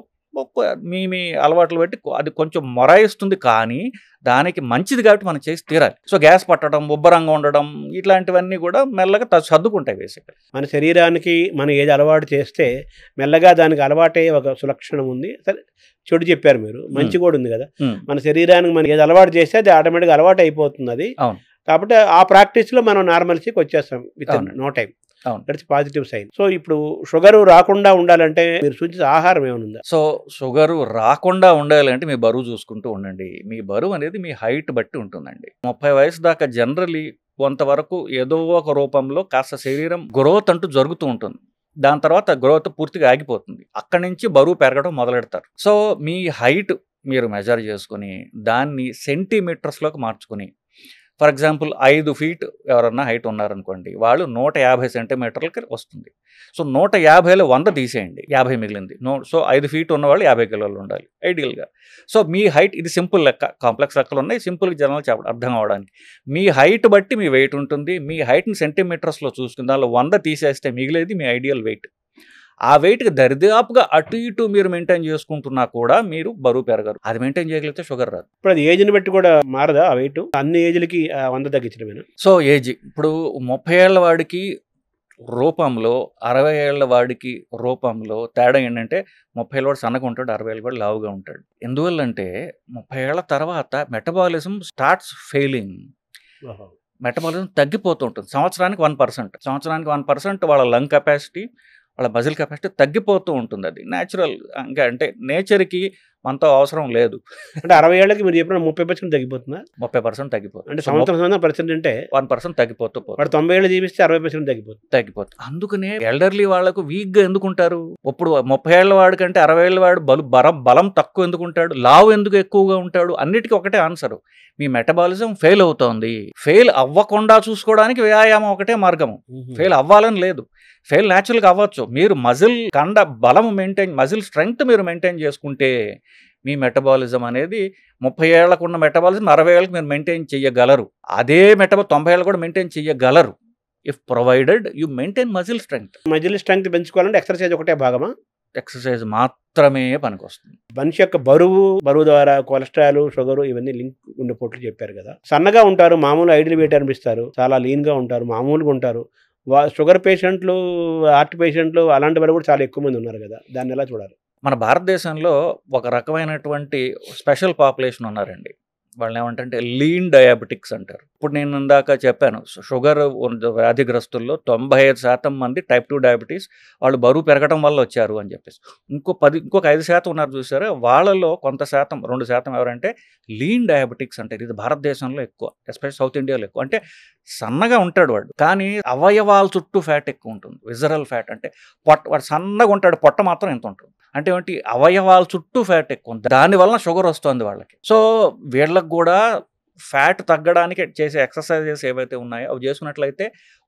Speaker 2: మీ అలవాట్లు బట్టి అది కొంచెం మొరాయిస్తుంది, కానీ దానికి మంచిది కాబట్టి మనం చేసి తీరాలి. సో గ్యాస్ పట్టడం, ఉబ్బరంగా ఉండడం, ఇట్లాంటివన్నీ కూడా మెల్లగా సర్దుకుంటాయి. బేసిక్గా
Speaker 1: మన శరీరానికి మనం ఏది అలవాటు చేస్తే మెల్లగా దానికి అలవాటే ఒక సులక్షణం ఉంది. సరే, చెడు చెప్పారు మీరు, మంచి కూడా ఉంది కదా. మన శరీరానికి మనం ఏది అలవాటు చేస్తే అది ఆటోమేటిక్గా అలవాటు అయిపోతుంది. అది కాబట్టి ఆ ప్రాక్టీస్లో మనం నార్మల్సీకి వచ్చేస్తాం విత్ నో టైం.
Speaker 2: అవును.
Speaker 1: That's positive sign. సో ఇప్పుడు షుగర్ రాకుండా ఉండాలంటే మీరు సూచించే ఆహారం ఏమైనా ఉందా?
Speaker 2: సో షుగరు రాకుండా ఉండాలంటే మీ బరువు చూసుకుంటూ ఉండండి. మీ బరువు అనేది మీ హైట్ బట్టి ఉంటుందండి. 30 వయసు దాకా జనరలీ కొంతవరకు ఏదో ఒక రూపంలో కాస్త శరీరం గ్రోత్ అంటూ జరుగుతూ ఉంటుంది. దాని తర్వాత గ్రోత్ పూర్తిగా ఆగిపోతుంది. అక్కడి నుంచి బరువు పెరగడం మొదలెడతారు. సో మీ హైట్ మీరు మెజర్ చేసుకొని దాన్ని సెంటీమీటర్స్లోకి మార్చుకుని, ఫర్ ఎగ్జాంపుల్ 5 ఫీట్ ఎవరన్నా హైట్ ఉన్నారనుకోండి, వాళ్ళు 150 సెంటీమీటర్లకి వస్తుంది. సో 150లో 100 తీసేయండి, 50 మిగిలింది. సో 5 ఫీట్ ఉన్నవాళ్ళు 50 కిలోలు ఉండాలి ఐడియల్గా. సో మీ హైట్, ఇది సింపుల్ లెక్క, కాంప్లెక్స్ లెక్కలు ఉన్నాయి, సింపుల్ జనాలు చెప్పడం అర్థం అవ్వడానికి. మీ హైట్ బట్టి మీ వెయిట్ ఉంటుంది. మీ హైట్ని సెంటీమీటర్స్లో చూసుకుని దానిలో 100 తీసేస్తే మిగిలేది మీ ఐడియల్ వెయిట్. ఆ వెయిట్కి దరిదాపుగా అటు ఇటు మీరు మెయింటైన్ చేసుకుంటున్నా కూడా మీరు బరువు పెరగరు. అది మెయింటైన్ చేయగలిగితే షుగర్ రాదు.
Speaker 1: ఇప్పుడు అది ఏజ్ని బట్టి కూడా మారదా ఆ వెయిట్? అన్ని ఏజ్లకి 100 తగ్గించడమేనా?
Speaker 2: సో ఏజ్ ఇప్పుడు 30 ఏళ్ల వాడికి రూపంలో 60 ఏళ్ల వాడికి రూపంలో తేడా ఏంటంటే 30 ఏళ్ళ వాడు సన్నగా ఉంటాడు, 60 ఏళ్ళ వాడు లావుగా ఉంటాడు. ఎందువల్లంటే 30 ఏళ్ల తర్వాత మెటబాలిజం స్టార్ట్స్ ఫెయిలింగ్. మెటబాలిజం తగ్గిపోతూ ఉంటుంది. సంవత్సరానికి 1% వాళ్ళ లంగ్ కెపాసిటీ, వాళ్ళ మజిల్ కెపాసిటీ తగ్గిపోతూ ఉంటుంది. అది న్యాచురల్. ఇంకా అంటే నేచర్కి మనతో అవసరం లేదు.
Speaker 1: అంటే 60 ఏళ్ళకి మీరు చెప్పిన 30% తగ్గిపోతుందా?
Speaker 2: 30% తగ్గిపోతుంది.
Speaker 1: అంటే సంవత్సరం పర్సెంట్ అంటే
Speaker 2: 1% తగ్గిపోతూ పోతుంది.
Speaker 1: వాడు 90 ఏళ్ళు జీవిస్తే 60%
Speaker 2: తగ్గిపోతుంది. అందుకనే ఎల్డర్లీ వాళ్ళకు వీక్గా ఎందుకుంటారు? ఇప్పుడు 30 ఏళ్ల వాడి కంటే 60 ఏళ్ల వాడు బలం తక్కువ ఎందుకుంటాడు, లావు ఎందుకు ఎక్కువగా ఉంటాడు? అన్నిటికీ ఒకటే ఆన్సరు, మీ మెటబాలిజం ఫెయిల్ అవుతోంది. ఫెయిల్ అవ్వకుండా చూసుకోవడానికి వ్యాయామం ఒకటే మార్గము. ఫెయిల్ అవ్వాలని లేదు. ఫెయిల్ న్యాచురల్గా అవ్వచ్చు. మీరు మజిల్ కండ బలం మజిల్ స్ట్రెంగ్త్ మీరు మెయింటైన్ చేసుకుంటే మీ మెటబాలిజం అనేది 30 ఏళ్లకు ఉన్న మెటబాలిజం 60 ఏళ్ళకి మీరు మెయింటైన్ చేయగలరు. అదే 90 ఏళ్ళు కూడా మెయింటైన్ చేయగలరు, if provided you maintain muscle strength.
Speaker 1: Muscle strength పెంచుకోవాలంటే ఎక్సర్సైజ్ ఒకటే భాగమా?
Speaker 2: ఎక్సర్సైజ్ మాత్రమే పనికొస్తుంది.
Speaker 1: మనిషి యొక్క బరువు ద్వారా కొలెస్ట్రాల్, షుగర్ ఇవన్నీ లింక్ గుండెపోట్లు చెప్పారు కదా. సన్నగా ఉంటారు, మామూలు ఐడియల్ వెయిట్ అనిపిస్తారు, చాలా లీన్గా ఉంటారు, మామూలుగా ఉంటారు. షుగర్ పేషెంట్లు, హార్ట్ పేషెంట్లు అలాంటి వాళ్ళు కూడా చాలా ఎక్కువ మంది ఉన్నారు కదా, దాన్ని ఎలా చూడాలి?
Speaker 2: మన భారతదేశంలో ఒక రకమైనటువంటి స్పెషల్ పాపులేషన్ ఉన్నారండి. వాళ్ళని ఏమంటే లీన్ డయాబెటిక్స్ అంటారు. ఇప్పుడు నేను ఇందాక చెప్పాను, షుగర్ వ్యాధిగ్రస్తుల్లో 95% మంది టైప్ 2 డయాబెటీస్ వాళ్ళు బరువు పెరగడం వల్ల వచ్చారు అని చెప్పేసి. ఇంకొక 5% ఉన్నారు చూసారా, వాళ్ళలో కొంత శాతం 2% ఎవరంటే లీన్ డయాబెటిక్స్ అంటారు. ఇది భారతదేశంలో ఎక్కువ, ఎస్పెషల్ సౌత్ ఇండియాలో ఎక్కువ. అంటే సన్నగా ఉంటాడు వాడు, కానీ అవయవాల చుట్టూ ఫ్యాట్ ఎక్కువ ఉంటుంది. విజరల్ ఫ్యాట్ అంటే వాడు సన్నగా ఉంటాడు, పొట్ట మాత్రం ఎంత ఉంటుంది. అంటే ఏంటి, అవయవాల చుట్టూ ఫ్యాట్ ఎక్కువ ఉంది, దానివల్ల షుగర్ వస్తుంది వాళ్ళకి. సో వీళ్ళకి కూడా ఫ్యాట్ తగ్గడానికి చేసే ఎక్సర్సైజెస్ ఏవైతే ఉన్నాయో అవి చేసుకున్నట్లయితే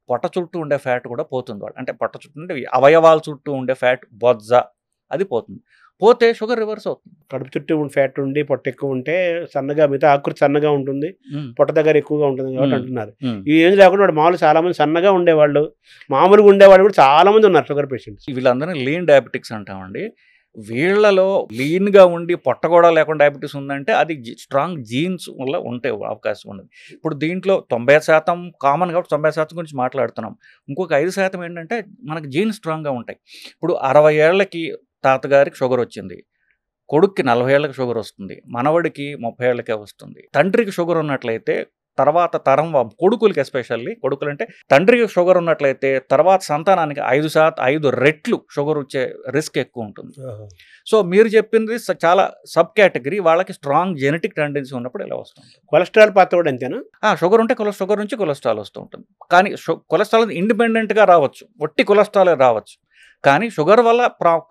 Speaker 2: పొట్ట చుట్టూ ఉండే ఫ్యాట్ కూడా పోతుంది వాళ్ళు. అంటే పొట్ట చుట్టూ ఉండే అవయవాల చుట్టూ ఉండే ఫ్యాట్, బొజ్జ, అది పోతుంది. పోతే షుగర్ రివర్స్ అవుతుంది.
Speaker 1: కడుపు చుట్టూ ఫ్యాట్ ఉండి పొట్ట ఎక్కువ ఉంటే సన్నగా, మిగతా ఆకృతి సన్నగా ఉంటుంది, పొట్ట దగ్గర ఎక్కువగా ఉంటుంది కాబట్టి అంటున్నారు. ఈ ఏం లేకుండా వాడు మామూలు చాలా మంది సన్నగా ఉండేవాళ్ళు, మామూలుగా ఉండేవాళ్ళు కూడా చాలా మంది ఉన్నారు షుగర్ పేషెంట్స్.
Speaker 2: వీళ్ళందరినీ లీన్ డయాబెటిక్స్ అంటామండి. వీళ్ళలో లీన్గా ఉండి పొట్ట కూడా లేకుండా డయాబెటీస్ ఉందంటే అది స్ట్రాంగ్ జీన్స్ వల్ల ఉంటే అవకాశం ఉన్నది. ఇప్పుడు దీంట్లో 90% కామన్ కాబట్టి 90% గురించి మాట్లాడుతున్నాం. ఇంకొక 5% ఏంటంటే మనకు జీన్స్ స్ట్రాంగ్గా ఉంటాయి. ఇప్పుడు 60 ఏళ్ళకి తాతగారికి షుగర్ వచ్చింది, కొడుక్కి 40 ఏళ్ళకి షుగర్ వస్తుంది, మనవడికి 30 ఏళ్ళకే వస్తుంది. తండ్రికి షుగర్ ఉన్నట్లయితే తర్వాత తరం కొడుకులకి, ఎస్పెషల్లీ కొడుకులు అంటే తండ్రికి షుగర్ ఉన్నట్లయితే తర్వాత సంతానానికి 5 రెట్లు షుగర్ వచ్చే రిస్క్ ఎక్కువ ఉంటుంది. సో మీరు చెప్పింది చాలా సబ్ కేటగిరీ. వాళ్ళకి స్ట్రాంగ్ జెనెటిక్ టెండెన్సీ ఉన్నప్పుడు ఇలా వస్తుంది.
Speaker 1: కొలెస్ట్రాల్ పాత్ర కూడా అంతేనా?
Speaker 2: షుగర్ ఉంటే షుగర్ నుంచి కొలెస్ట్రాల్ వస్తూ ఉంటుంది. కానీ కొలెస్ట్రాల్ ఇండిపెండెంట్గా రావచ్చు, ఒట్టి కొలెస్ట్రాల్ రావచ్చు. కానీ షుగర్ వల్ల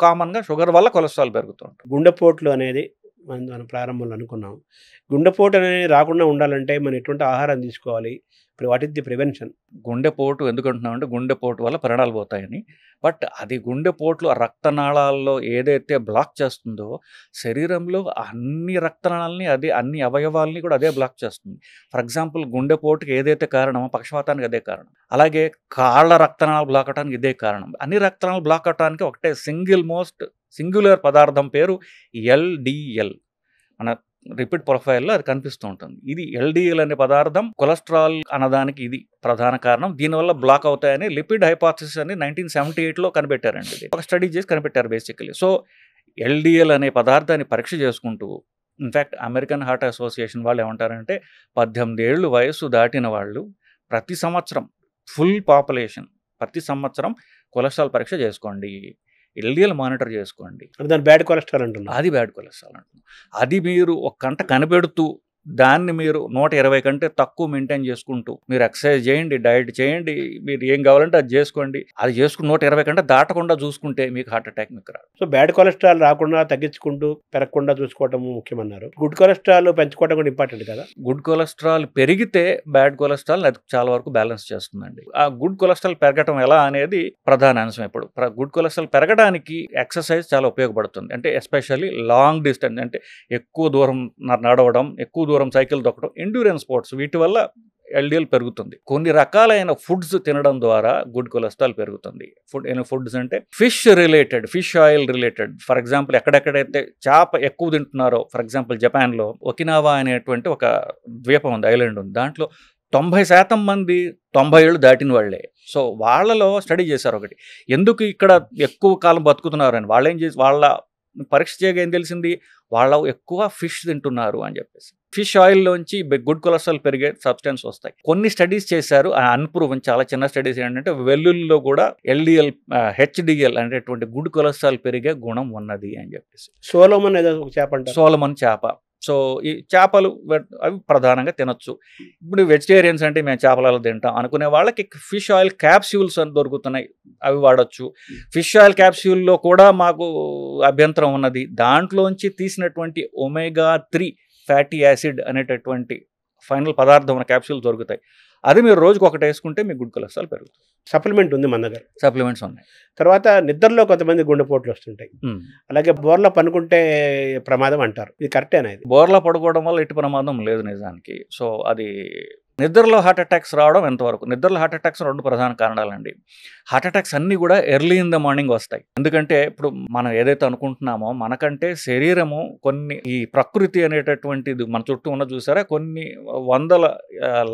Speaker 2: కామన్గా షుగర్ వల్ల కొలెస్ట్రాల్ పెరుగుతూ ఉంటుంది.
Speaker 1: గుండెపోట్లు అనేది మనం ప్రారంభంలో అనుకున్నాం. గుండెపోటు అనేది రాకుండా ఉండాలంటే మనం ఎటువంటి ఆహారం తీసుకోవాలి? What is the prevention?
Speaker 2: గుండెపోటు ఎందుకు అంటున్నామంటే గుండెపోటు వల్ల ప్రాణాలు పోతాయని. బట్ అది గుండెపోట్లు రక్తనాళాల్లో ఏదైతే బ్లాక్ చేస్తుందో శరీరంలో అన్ని రక్తనాళాలని, అన్ని అవయవాల్ని కూడా అదే బ్లాక్ చేస్తుంది. ఫర్ ఎగ్జాంపుల్ గుండెపోటుకి ఏదైతే కారణమో పక్షవాతానికి అదే కారణం. అలాగే కాళ్ళ రక్తనాళాలు బ్లాక్ అవడానికి ఇదే కారణం. అన్ని రక్తనాళాలు బ్లాక్ అవడానికి ఒకటే సింగులర్ పదార్థం పేరు LDL. మన రిపీట్ ప్రొఫైల్లో అది కనిపిస్తూ ఉంటుంది. ఇది LDL అనే పదార్థం కొలెస్ట్రాల్ అన్నదానికి ఇది ప్రధాన కారణం. దీనివల్ల బ్లాక్ అవుతాయని లిపిడ్ హైపోథసిస్ అని 1978లో కనిపెట్టారండి. ఇది ఒక స్టడీ చేసి కనిపెట్టారు బేసికలీ. సో LDL అనే పదార్థాన్ని పరీక్ష చేసుకుంటూ, ఇన్ఫ్యాక్ట్ అమెరికన్ హార్ట్ అసోసియేషన్ వాళ్ళు ఏమంటారంటే 18 ఏళ్ళు వయసు దాటిన వాళ్ళు ప్రతి సంవత్సరం ఫుల్ పాపులేషన్ ప్రతి సంవత్సరం కొలెస్ట్రాల్ పరీక్ష చేసుకోండి, ఎల్డిఎల్ మానిటర్ చేసుకోండి.
Speaker 1: దాని బ్యాడ్ కొలెస్ట్రాల్ అంటున్నారు.
Speaker 2: అది బ్యాడ్ కొలెస్ట్రాల్ అంటున్నాం. అది మీరు ఒక గంట కనిపెడుతూ దాన్ని మీరు 120 కంటే తక్కువ మెయింటైన్ చేసుకుంటూ మీరు ఎక్సర్సైజ్ చేయండి, డైట్ చేయండి, మీరు ఏం కావాలంటే అది చేసుకోండి. అది చేసుకుని 120 కంటే దాటకుండా చూసుకుంటే మీకు హార్ట్ అటాక్ మీకు రాదు.
Speaker 1: సో బ్యాడ్ కొలెస్ట్రాల్ రాకుండా తగ్గించుకుంటూ పెరగకుండా చూసుకోవటం ముఖ్యమన్నారు. గుడ్ కొలెస్ట్రాల్ పెంచుకోవడం కూడా ఇంపార్టెంట్ కదా.
Speaker 2: గుడ్ కొలెస్ట్రాల్ పెరిగితే బ్యాడ్ కొలెస్ట్రాల్ అది చాలా వరకు బ్యాలెన్స్ చేస్తుందండి. ఆ గుడ్ కొలెస్ట్రాల్ పెరగటం ఎలా అనేది ప్రధాన అంశం. ఇప్పుడు గుడ్ కొలెస్ట్రాల్ పెరగడానికి ఎక్సర్సైజ్ చాలా ఉపయోగపడుతుంది. అంటే ఎస్పెషల్లీ లాంగ్ డిస్టెన్స్, అంటే ఎక్కువ దూరం నడవడం, ఎక్కువ దూరం సైకిల్ తొక్కడం, ఎండ్యూరెన్స్ స్పోర్ట్స్, వీటి వల్ల ఎల్డిఎల్ పెరుగుతుంది. కొన్ని రకాలైన ఫుడ్స్ తినడం ద్వారా గుడ్ కొలెస్ట్రాల్ పెరుగుతుంది. ఫుడ్స్ అంటే fish related, fish oil related. For example ఎక్కడెక్కడైతే చేప ఎక్కువ తింటున్నారో, ఫర్ ఎగ్జాంపుల్ జపాన్లో ఒకినావా అనేటువంటి ఒక ద్వీపం ఉంది, ఐలాండ్ ఉంది. దాంట్లో 90% మంది 90 ఏళ్ళు దాటిన వాళ్ళే. సో వాళ్ళలో స్టడీ చేశారు ఒకటి, ఎందుకు ఇక్కడ ఎక్కువ కాలం బతుకుతున్నారు అని. వాళ్ళు ఏం చేసి వాళ్ళ పరీక్ష చేయగా ఏం తెలిసింది, వాళ్ళు ఎక్కువ ఫిష్ తింటున్నారు అని చెప్పేసి. ఫిష్ ఆయిల్లోంచి గుడ్ కొలెస్ట్రాల్ పెరిగే సబ్స్టెన్స్ వస్తాయి. కొన్ని స్టడీస్ చేశారు, అన్ప్రూవన్ చాలా చిన్న స్టడీస్ ఏంటంటే వెల్లుల్లిలో కూడా ఎల్డిఎల్, హెచ్డిఎల్ అనేటువంటి గుడ్ కొలెస్ట్రాల్ పెరిగే గుణం ఉన్నది అని చెప్పేసి.
Speaker 1: సోలోమన్ ఏదో ఒక చేప అంటారు,
Speaker 2: సోలమన్ చేప. సో ఈ చేపలు అవి ప్రధానంగా తినొచ్చు. ఇప్పుడు వెజిటేరియన్స్ అంటే మేము చేపలలో తింటాం అనుకునే వాళ్ళకి ఫిష్ ఆయిల్ క్యాప్స్యూల్స్ అని దొరుకుతున్నాయి, అవి వాడచ్చు. ఫిష్ ఆయిల్ క్యాప్స్యూల్లో కూడా మాకు అభ్యంతరం ఉన్నది. దాంట్లోంచి తీసినటువంటి ఒమేగా-3 ఫ్యాటీ యాసిడ్ అనేటటువంటి ఫైనల్ పదార్థం ఉన్న క్యాప్సూల్ దొరుకుతాయి. అది మీరు రోజుకు ఒకటి వేసుకుంటే మీకు గుడ్ కొలెస్ట్రాల్ పెరుగుతుంది.
Speaker 1: సప్లిమెంట్ ఉంది మన దగ్గర,
Speaker 2: సప్లిమెంట్స్ ఉన్నాయి.
Speaker 1: తర్వాత నిద్రలో కొంతమంది గుండెపోట్లు వస్తుంటాయి, అలాగే బోర్లో పనుకుంటే ప్రమాదం అంటారు, ఇది కరెక్టేనా? ఇది
Speaker 2: బోర్లా పడుకోవడం వల్ల ఎట్టి ప్రమాదం లేదు నిజానికి. సో అది నిద్రలో హార్ట్ అటాక్స్ రావడం ఎంతవరకు, నిద్రలో హార్ట్ అటాక్స్ 2 ప్రధాన కారణాలండి. హార్ట్ అటాక్స్ అన్నీ కూడా ఎర్లీ ఇన్ ద మార్నింగ్ వస్తాయి. ఎందుకంటే ఇప్పుడు మనం ఏదైతే అనుకుంటున్నామో మనకంటే శరీరము కొన్ని, ఈ ప్రకృతి అనేటటువంటిది మన చుట్టూ ఉన్న చూసారా, కొన్ని వందల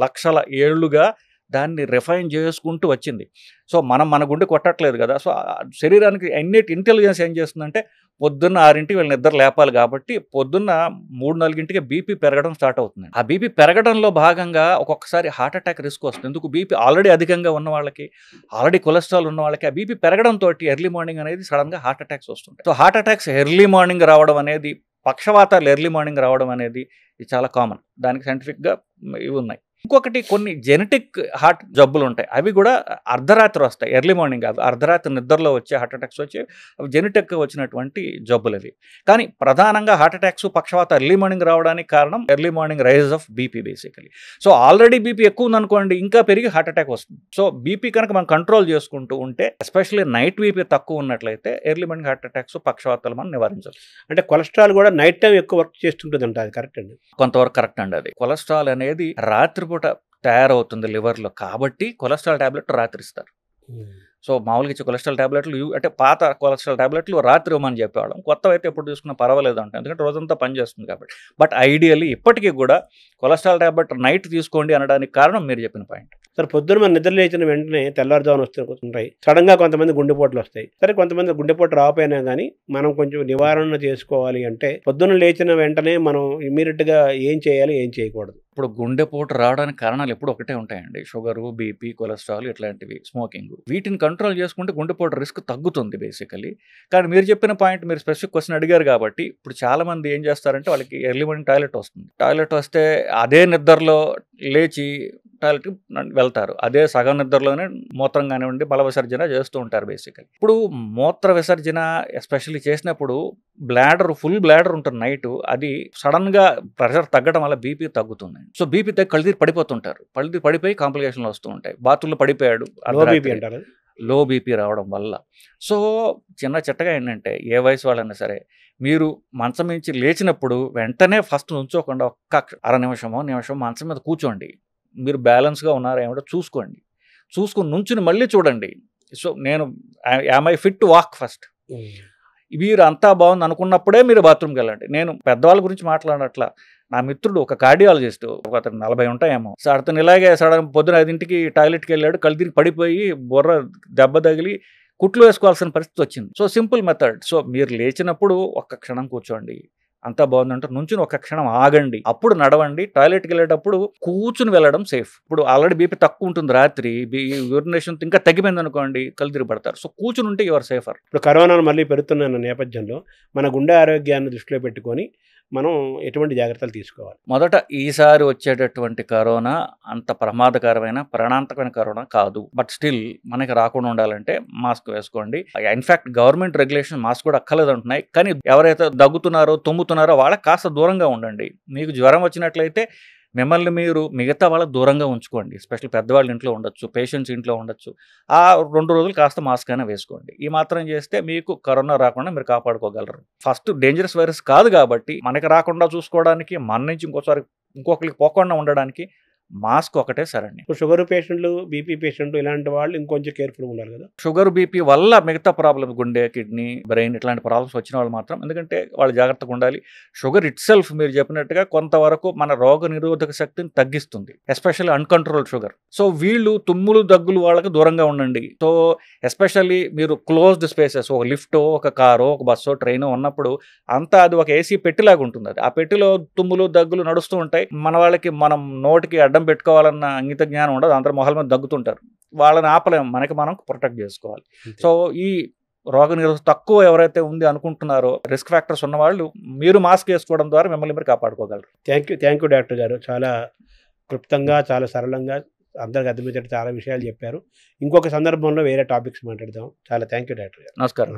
Speaker 2: లక్షల ఏళ్లుగా దాన్ని రిఫైన్ చేసుకుంటూ వచ్చింది. సో మన గుండె కొట్టట్లేదు కదా. సో శరీరానికి ఇన్నెట్ ఇంటెలిజెన్స్ ఏం చేస్తుందంటే పొద్దున్న 6ంటికి వీళ్ళు నిద్ర లేపాలి కాబట్టి పొద్దున్న 3-4ంటికి బీపీ పెరగడం స్టార్ట్ అవుతుంది. ఆ బీపీ పెరగడంలో భాగంగా ఒక్కొక్కసారి హార్ట్ అటాక్ రిస్క్ వస్తుంది. ఎందుకు, బీపీ ఆల్రెడీ అధికంగా ఉన్న వాళ్ళకి, ఆల్రెడీ కొలెస్ట్రాల్ ఉన్న వాళ్ళకి ఆ బీపీ పెరగడంతో ఎర్లీ మార్నింగ్ అనేది సడన్గా హార్ట్ అటాక్స్ వస్తుంటాయి. So heart attacks early morning రావడం అనేది, పక్షవాతాలు ఎర్లీ మార్నింగ్ రావడం అనేది ఇది చాలా కామన్. దానికి సైంటిఫిక్గా ఇవి ఉన్నాయి. ఇంకొకటి కొన్ని జెనెటిక్ హార్ట్ జబ్బులు ఉంటాయి, అవి కూడా అర్ధరాత్రి వస్తాయి, ఎర్లీ మార్నింగ్. అవి అర్ధరాత్రి నిద్రలో వచ్చే హార్ట్ అటాక్స్ వచ్చి అవి జెనెటిక్గా వచ్చినటువంటి జబ్బులు అవి. కానీ ప్రధానంగా హార్ట్ అటాక్స్, పక్షవాత ఎర్లీ మార్నింగ్ రావడానికి కారణం early morning rise of BP basically. So already BP ఎక్కువ ఉందనుకోండి, ఇంకా పెరిగి హార్ట్ అటాక్ వస్తుంది. సో బీపీ కనుక మనం కంట్రోల్ చేసుకుంటూ ఉంటే, ఎస్పెషల్లీ నైట్ బీపీ తక్కువ ఉన్నట్లయితే ఎర్లీ మార్నింగ్ హార్ట్ అటాక్స్, పక్షవాతాలు మనం నివారించవచ్చు.
Speaker 1: అంటే కొలెస్ట్రాల్ కూడా నైట్ టైం ఎక్కువ వర్క్ చేస్తుంటుంది అంటే అది కరెక్ట్ అండి?
Speaker 2: కొంతవరకు కరెక్ట్ అండి. అది కొలెస్ట్రాల్ అనేది రాత్రిపూట తయారవుతుంది లివర్లో, కాబట్టి కొలెస్ట్రాల్ టాబ్లెట్ రాత్రి ఇస్తారు. సో మామూలుగా ఇచ్చే కొలెస్ట్రాల్ టాబ్లెట్లు అంటే పాత కొలెస్ట్రాల్ టాబ్లెట్లు రాత్రి ఇవ్వమని చెప్పేవాళ్ళం. కొత్తవి అయితే ఎప్పుడు తీసుకున్నా పర్వాలేదు అంటే, ఎందుకంటే రోజంతా పనిచేస్తుంది కాబట్టి. బట్ ఐడియల్లీ ఇప్పటికీ కూడా కొలెస్ట్రాల్ టాబ్లెట్ నైట్ తీసుకోండి అనడానికి కారణం మీరు చెప్పిన పాయింట్.
Speaker 1: సరే, పొద్దున్న మనం నిద్ర లేచిన వెంటనే తెల్లారుజామున వస్తుంటాయి, సడన్గా కొంతమంది గుండెపోట్లు వస్తాయి. సరే, కొంతమంది గుండెపోటు రాకపోయినా కానీ మనం కొంచెం నివారణ చేసుకోవాలి అంటే పొద్దున్న లేచిన వెంటనే మనం ఇమీడియట్గా ఏం చేయాలి, ఏం చేయకూడదు?
Speaker 2: ఇప్పుడు గుండెపోటు రావడానికి కారణాలు ఎప్పుడు ఒకటే ఉంటాయండి, షుగరు, బీపీ, కొలెస్ట్రాల్ ఇట్లాంటివి, స్మోకింగ్. వీటిని కంట్రోల్ చేసుకుంటే గుండెపోటు రిస్క్ తగ్గుతుంది బేసికలీ. కానీ మీరు చెప్పిన పాయింట్, మీరు స్పెసిఫిక్ క్వశ్చన్ అడిగారు కాబట్టి, ఇప్పుడు చాలా మంది ఏం చేస్తారంటే వాళ్ళకి ఎర్లీ మార్నింగ్ టాయిలెట్ వస్తుంది, టాయిలెట్ వస్తే అదే నిద్రలో లేచి టాయిలెట్కి వెళ్తారు, అదే సగం నిద్రలోనే మూత్రం కానివ్వండి మల విసర్జన చేస్తూ ఉంటారు బేసికలీ. ఇప్పుడు మూత్ర విసర్జన ఎస్పెషల్లీ చేసినప్పుడు ఫుల్ బ్లాడర్ ఉంటుంది నైట్, అది సడన్గా ప్రెషర్ తగ్గడం వల్ల బీపీ తగ్గుతుంది. సో బీపీ తగ్గి కళ్ళుతీరి పడిపోతుంటారు, కళ్ళుతీరి పడిపోయి కాంప్లికేషన్లు వస్తూ ఉంటాయి. బాత్రూంలో పడిపోయాడు, లో బీపీ రావడం వల్ల. సో చిన్న చిట్టగా ఏంటంటే, ఏ వయసు వాళ్ళైనా సరే మీరు మంచం నుంచి లేచినప్పుడు వెంటనే ఫస్ట్ నుంచోకుండా ఒక్క అర నిమిషమో మంచం మీద కూర్చోండి, మీరు బ్యాలెన్స్గా ఉన్నారా ఏమిటో చూసుకోండి, చూసుకుని నుంచుని మళ్ళీ చూడండి. సో నేను am I fit to walk first, మీరు అంతా బాగుంది అనుకున్నప్పుడే మీరు బాత్రూమ్కి వెళ్ళండి. నేను పెద్దవాళ్ళ గురించి మాట్లాడట్లా, నా మిత్రుడు ఒక కార్డియాలజిస్ట్, అతను 40 ఉంటాయేమో, సో అతను ఇలాగే సడన్ పొద్దున 5ంటికి టాయిలెట్కి వెళ్ళాడు, కళ్ళు తిరిగి పడిపోయి బుర్ర దెబ్బ తగిలి కుట్లు వేసుకోవాల్సిన పరిస్థితి వచ్చింది. So simple method. సో మీరు లేచినప్పుడు ఒక్క క్షణం కూర్చోండి, అంతా బాగుందంటే నుంచుని ఒక క్షణం ఆగండి, అప్పుడు నడవండి. టాయిలెట్కి వెళ్ళేటప్పుడు కూర్చుని వెళ్ళడం సేఫ్. ఇప్పుడు ఆల్రెడీ బీపీ తక్కువ ఉంటుంది, రాత్రి యూరినేషన్ ఇంకా తగ్గిపోయింది అనుకోండి, కళ్ళు తిరిగి పడతారు. సో కూర్చుని ఉంటే యువర్ సేఫర్.
Speaker 1: ఇప్పుడు కరోనాను మళ్ళీ పెరుగుతున్న నేపథ్యంలో మన గుండె ఆరోగ్యాన్ని దృష్టిలో పెట్టుకొని మనం ఎటువంటి జాగ్రత్తలు తీసుకోవాలి?
Speaker 2: మొదట ఈసారి వచ్చేటటువంటి కరోనా అంత ప్రమాదకరమైన ప్రాణాంతకమైన కరోనా కాదు. బట్ స్టిల్ మనకి రాకుండా ఉండాలంటే మాస్క్ వేసుకోండి. ఇన్ఫాక్ట్ గవర్నమెంట్ రెగ్యులేషన్ మాస్క్ కూడా అక్కర్లేదు అంటున్నాయి. కానీ ఎవరైతే దగ్గుతున్నారో తుమ్ముతున్నారో వాళ్ళకి కాస్త దూరంగా ఉండండి. మీకు జ్వరం వచ్చినట్లయితే మిమ్మల్ని మీరు మిగతా వాళ్ళ దూరంగా ఉంచుకోండి. ఎస్పెషల్లీ పెద్దవాళ్ళు ఇంట్లో ఉండొచ్చు, పేషెంట్స్ ఇంట్లో ఉండొచ్చు. ఆ 2 రోజులు కాస్త మాస్క్ అయినా వేసుకోండి. ఈ మాత్రం చేస్తే మీకు కరోనా రాకుండా మీరు కాపాడుకోగలరు. ఫస్ట్ డేంజరస్ వైరస్ కాదు కాబట్టి మనకి రాకుండా చూసుకోవడానికి, మన నుంచి ఇంకొకరికి పోకుండా ఉండడానికి మాస్క్ ఒకటే సరండి.
Speaker 1: ఇప్పుడు షుగర్ పేషెంట్లు, బీపీ పేషెంట్లు ఇలాంటి వాళ్ళు ఇంకొంచెం కేర్ఫుల్గా ఉండాలి కదా.
Speaker 2: షుగర్ బీపీ వల్ల మిగతా ప్రాబ్లమ్స్, గుండె, కిడ్నీ, బ్రెయిన్ ఇట్లాంటి ప్రాబ్లమ్స్ వచ్చిన వాళ్ళు మాత్రం, ఎందుకంటే వాళ్ళు జాగ్రత్తగా ఉండాలి. షుగర్ ఇట్ సెల్ఫ్ మీరు చెప్పినట్టుగా కొంతవరకు మన రోగ నిరోధక శక్తిని తగ్గిస్తుంది, ఎస్పెషల్లీ అన్కంట్రోల్డ్ షుగర్. సో వీళ్ళు తుమ్ములు దగ్గులు వాళ్ళకి దూరంగా ఉండండి. సో ఎస్పెషల్లీ మీరు క్లోజ్డ్ స్పేసెస్, ఒక లిఫ్టో, ఒక కారో, ఒక బస్సో, ట్రైనో ఉన్నప్పుడు అంతా అది ఒక ఏసీ పెట్టిలాగా ఉంటుంది. అది ఆ పెట్టిలో తుమ్ములు దగ్గులు నడుస్తూ ఉంటాయి. మన వాళ్ళకి మనం నోటికి అడ్డం పెట్టుకోవాలన్న అంగిత జ్ఞానం ఉండదు, అందరూ మొహల మీద దగ్గుతుంటారు. వాళ్ళని ఆపలేము, మనకి మనం ప్రొటెక్ట్ చేసుకోవాలి. సో ఈ రోగ నిరోధక తక్కువ ఎవరైతే ఉంది అనుకుంటున్నారో, రిస్క్ ఫ్యాక్టర్స్ ఉన్నవాళ్ళు మీరు మాస్క్ వేసుకోవడం ద్వారా మిమ్మల్ని మీరు కాపాడుకోగలరు.
Speaker 1: థ్యాంక్ యూ డాక్టర్ గారు. చాలా క్లుప్తంగా, చాలా సరళంగా అందరికి అర్థమయ్యేటట్టు చాలా విషయాలు చెప్పారు. ఇంకొక సందర్భంలో వేరే టాపిక్స్ మాట్లాడదాం. చాలా థ్యాంక్ యూ డాక్టర్ గారు.
Speaker 2: నమస్కారం.